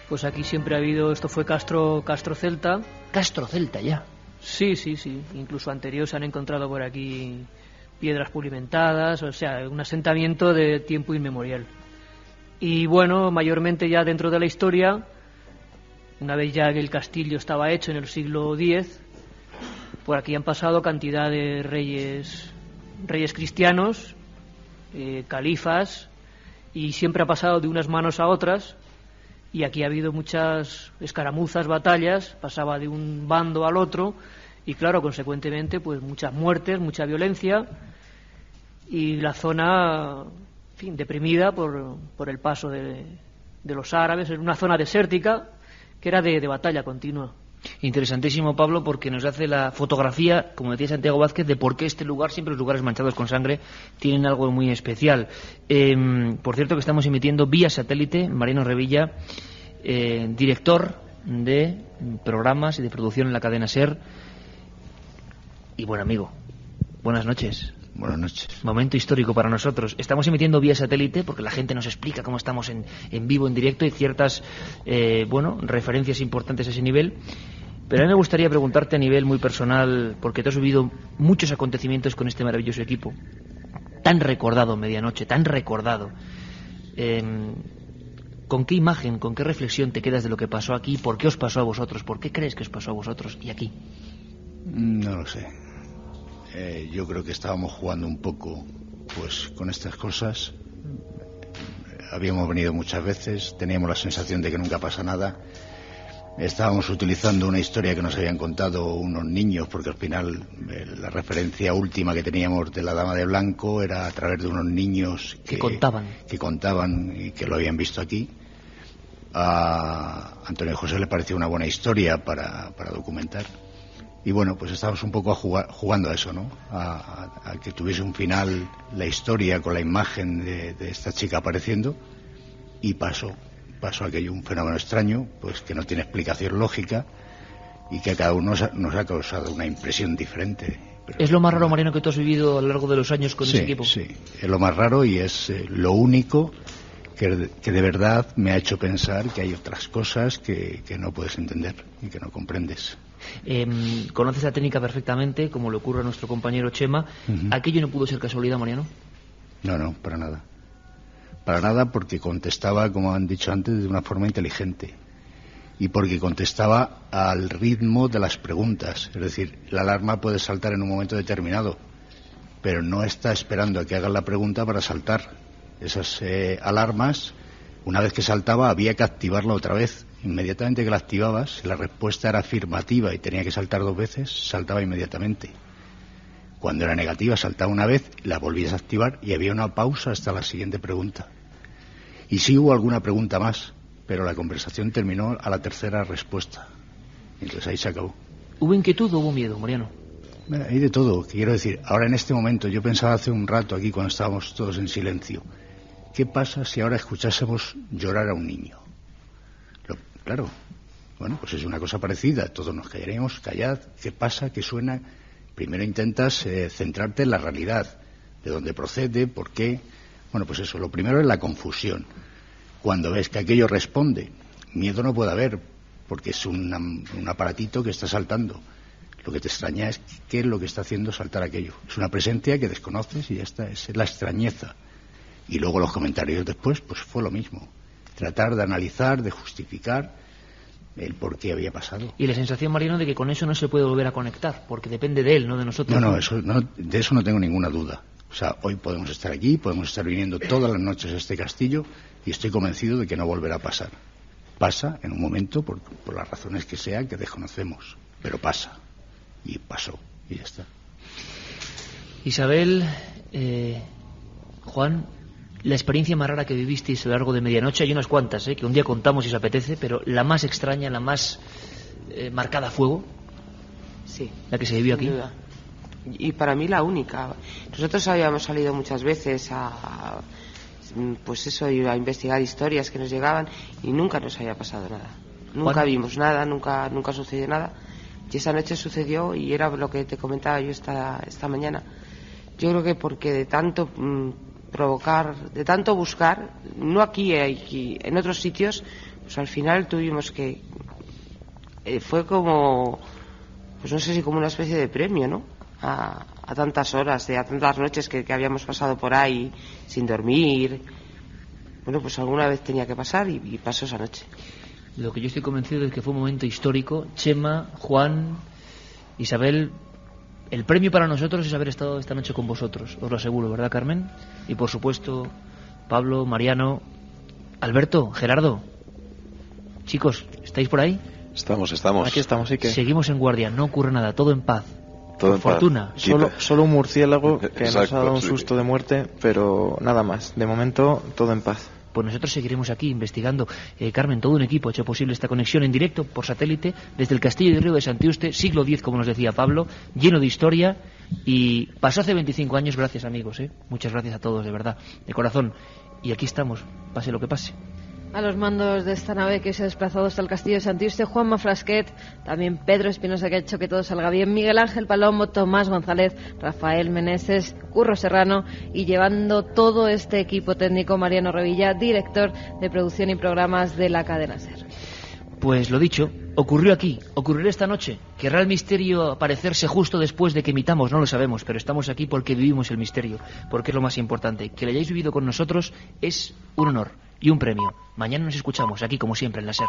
Speaker 12: pues aquí siempre ha habido, esto fue Castro Celta.
Speaker 3: Castro Celta, ya.
Speaker 12: Sí. Incluso anterior se han encontrado por aquí piedras pulimentadas, o sea, un asentamiento de tiempo inmemorial. Y bueno, mayormente ya dentro de la historia, una vez ya que el castillo estaba hecho en el siglo X, por aquí han pasado cantidad de reyes cristianos, califas, y siempre ha pasado de unas manos a otras, y aquí ha habido muchas escaramuzas, batallas, pasaba de un bando al otro, y claro, consecuentemente, pues muchas muertes, mucha violencia, y la zona, en fin, deprimida por el paso de los árabes, en una zona desértica que era de batalla continua.
Speaker 3: Interesantísimo, Pablo, porque nos hace la fotografía, como decía Santiago Vázquez, de por qué este lugar, siempre los lugares manchados con sangre, tienen algo muy especial. Por cierto, que estamos emitiendo vía satélite, Mariano Revilla, director de programas y de producción en la cadena SER, y buen amigo. Buenas noches.
Speaker 13: Buenas noches.
Speaker 3: Momento histórico para nosotros. Estamos emitiendo vía satélite porque la gente nos explica cómo estamos en vivo, en directo, y ciertas referencias importantes a ese nivel. Pero a mí me gustaría preguntarte a nivel muy personal, porque te has vivido muchos acontecimientos con este maravilloso equipo, tan recordado, Medianoche, tan recordado. ¿Con qué imagen, con qué reflexión te quedas de lo que pasó aquí? ¿Por qué os pasó a vosotros? ¿Por qué crees que os pasó a vosotros y aquí?
Speaker 13: No lo sé. Yo creo que estábamos jugando un poco pues con estas cosas. Habíamos venido muchas veces, teníamos la sensación de que nunca pasa nada. Estábamos utilizando una historia que nos habían contado unos niños, porque al final la referencia última que teníamos de la Dama de Blanco era a través de unos niños que contaban y que lo habían visto aquí. A Antonio José le pareció una buena historia para documentar. Y bueno, pues estábamos un poco jugando a eso, ¿no? A que tuviese un final la historia con la imagen de esta chica apareciendo, y pasó aquello, un fenómeno extraño, pues que no tiene explicación lógica y que a cada uno nos ha causado una impresión diferente.
Speaker 3: ¿Es lo más raro, Mariano, que tú has vivido a lo largo de los años con ese equipo?
Speaker 13: Sí, es lo más raro y es lo único que de verdad me ha hecho pensar que hay otras cosas que no puedes entender y que no comprendes.
Speaker 3: Conoces la técnica perfectamente, como le ocurre a nuestro compañero Chema. ¿Aquello no pudo ser casualidad, Mariano?
Speaker 13: No, para nada. Para nada, porque contestaba, como han dicho antes, de una forma inteligente. Y porque contestaba al ritmo de las preguntas. Es decir, la alarma puede saltar en un momento determinado, pero no está esperando a que hagan la pregunta para saltar. Esas alarmas, una vez que saltaba, había que activarla otra vez. Inmediatamente que la activabas, si la respuesta era afirmativa y tenía que saltar 2 veces, saltaba inmediatamente. Cuando era negativa, saltaba una vez, la volvías a activar y había una pausa hasta la siguiente pregunta. Y sí hubo alguna pregunta más, pero la conversación terminó a la tercera respuesta. Entonces ahí se acabó.
Speaker 3: ¿Hubo inquietud o hubo miedo, Mariano?
Speaker 13: Hay de todo. Quiero decir, ahora en este momento, yo pensaba hace un rato aquí cuando estábamos todos en silencio, ¿qué pasa si ahora escuchásemos llorar a un niño? Claro, bueno, pues es una cosa parecida, todos nos callaríamos, callad, ¿qué pasa? ¿Qué suena? Primero intentas centrarte en la realidad, de dónde procede, por qué. Bueno, pues eso, lo primero es la confusión. Cuando ves que aquello responde, miedo no puede haber, porque es un aparatito que está saltando. Lo que te extraña es qué es lo que está haciendo saltar aquello. Es una presencia que desconoces y ya está, es la extrañeza. Y luego los comentarios después, pues fue lo mismo. Tratar de analizar, de justificar el por qué había pasado.
Speaker 3: Y la sensación, Mariano, de que con eso no se puede volver a conectar, porque depende de él, no de nosotros.
Speaker 13: De eso no tengo ninguna duda. O sea, hoy podemos estar aquí, podemos estar viniendo todas las noches a este castillo y estoy convencido de que no volverá a pasar. Pasa en un momento, por las razones que sea, que desconocemos, pero pasa. Y pasó, y ya está.
Speaker 3: Isabel, Juan, la experiencia más rara que vivisteis a lo largo de Medianoche, hay unas cuantas, que un día contamos si os apetece, pero la más extraña, la más marcada a fuego,
Speaker 7: sí,
Speaker 3: la que se vivió aquí.
Speaker 7: Duda. Y para mí la única. Nosotros habíamos salido muchas veces pues eso, iba a investigar historias que nos llegaban y nunca nos había pasado nada. Nunca vimos nada, nunca sucedió nada. Y esa noche sucedió y era lo que te comentaba yo esta mañana. Yo creo que porque de tanto provocar, de tanto buscar, no aquí, en otros sitios, pues al final tuvimos que... fue como, pues no sé si como una especie de premio, ¿no? A tantas horas, a tantas noches que habíamos pasado por ahí sin dormir. Bueno, pues alguna vez tenía que pasar y pasó esa noche.
Speaker 3: Lo que yo estoy convencido es que fue un momento histórico. Chema, Juan, Isabel, el premio para nosotros es haber estado esta noche con vosotros, os lo aseguro, ¿verdad, Carmen? Y por supuesto, Pablo, Mariano, Alberto, Gerardo. Chicos, ¿estáis por ahí?
Speaker 8: Estamos.
Speaker 9: Aquí estamos, sí que...
Speaker 3: Seguimos en guardia, no ocurre nada, todo en paz.
Speaker 8: Todo en
Speaker 3: fortuna.
Speaker 9: Solo un murciélago que nos ha dado un
Speaker 8: sí.
Speaker 9: susto de muerte, pero nada más. De momento, todo en paz.
Speaker 3: Pues nosotros seguiremos aquí investigando. Carmen, todo un equipo ha hecho posible esta conexión en directo por satélite desde el Castillo de Río de Santiuste, siglo X, como nos decía Pablo, lleno de historia, y pasó hace 25 años. Gracias, amigos, muchas gracias a todos, de verdad, de corazón. Y aquí estamos, pase lo que pase.
Speaker 4: A los mandos de esta nave que se ha desplazado hasta el Castillo de Santiuste, Juanma Frasquet, también Pedro Espinosa, que ha hecho que todo salga bien, Miguel Ángel Palomo, Tomás González, Rafael Meneses, Curro Serrano, y llevando todo este equipo técnico, Mariano Revilla, director de producción y programas de la cadena SER.
Speaker 3: Pues lo dicho, ocurrió aquí, ocurrirá esta noche. ¿Querrá el misterio aparecerse justo después de que emitamos? No lo sabemos, pero estamos aquí porque vivimos el misterio, porque es lo más importante. Que lo hayáis vivido con nosotros es un honor y un premio. Mañana nos escuchamos aquí, como siempre, en la SER.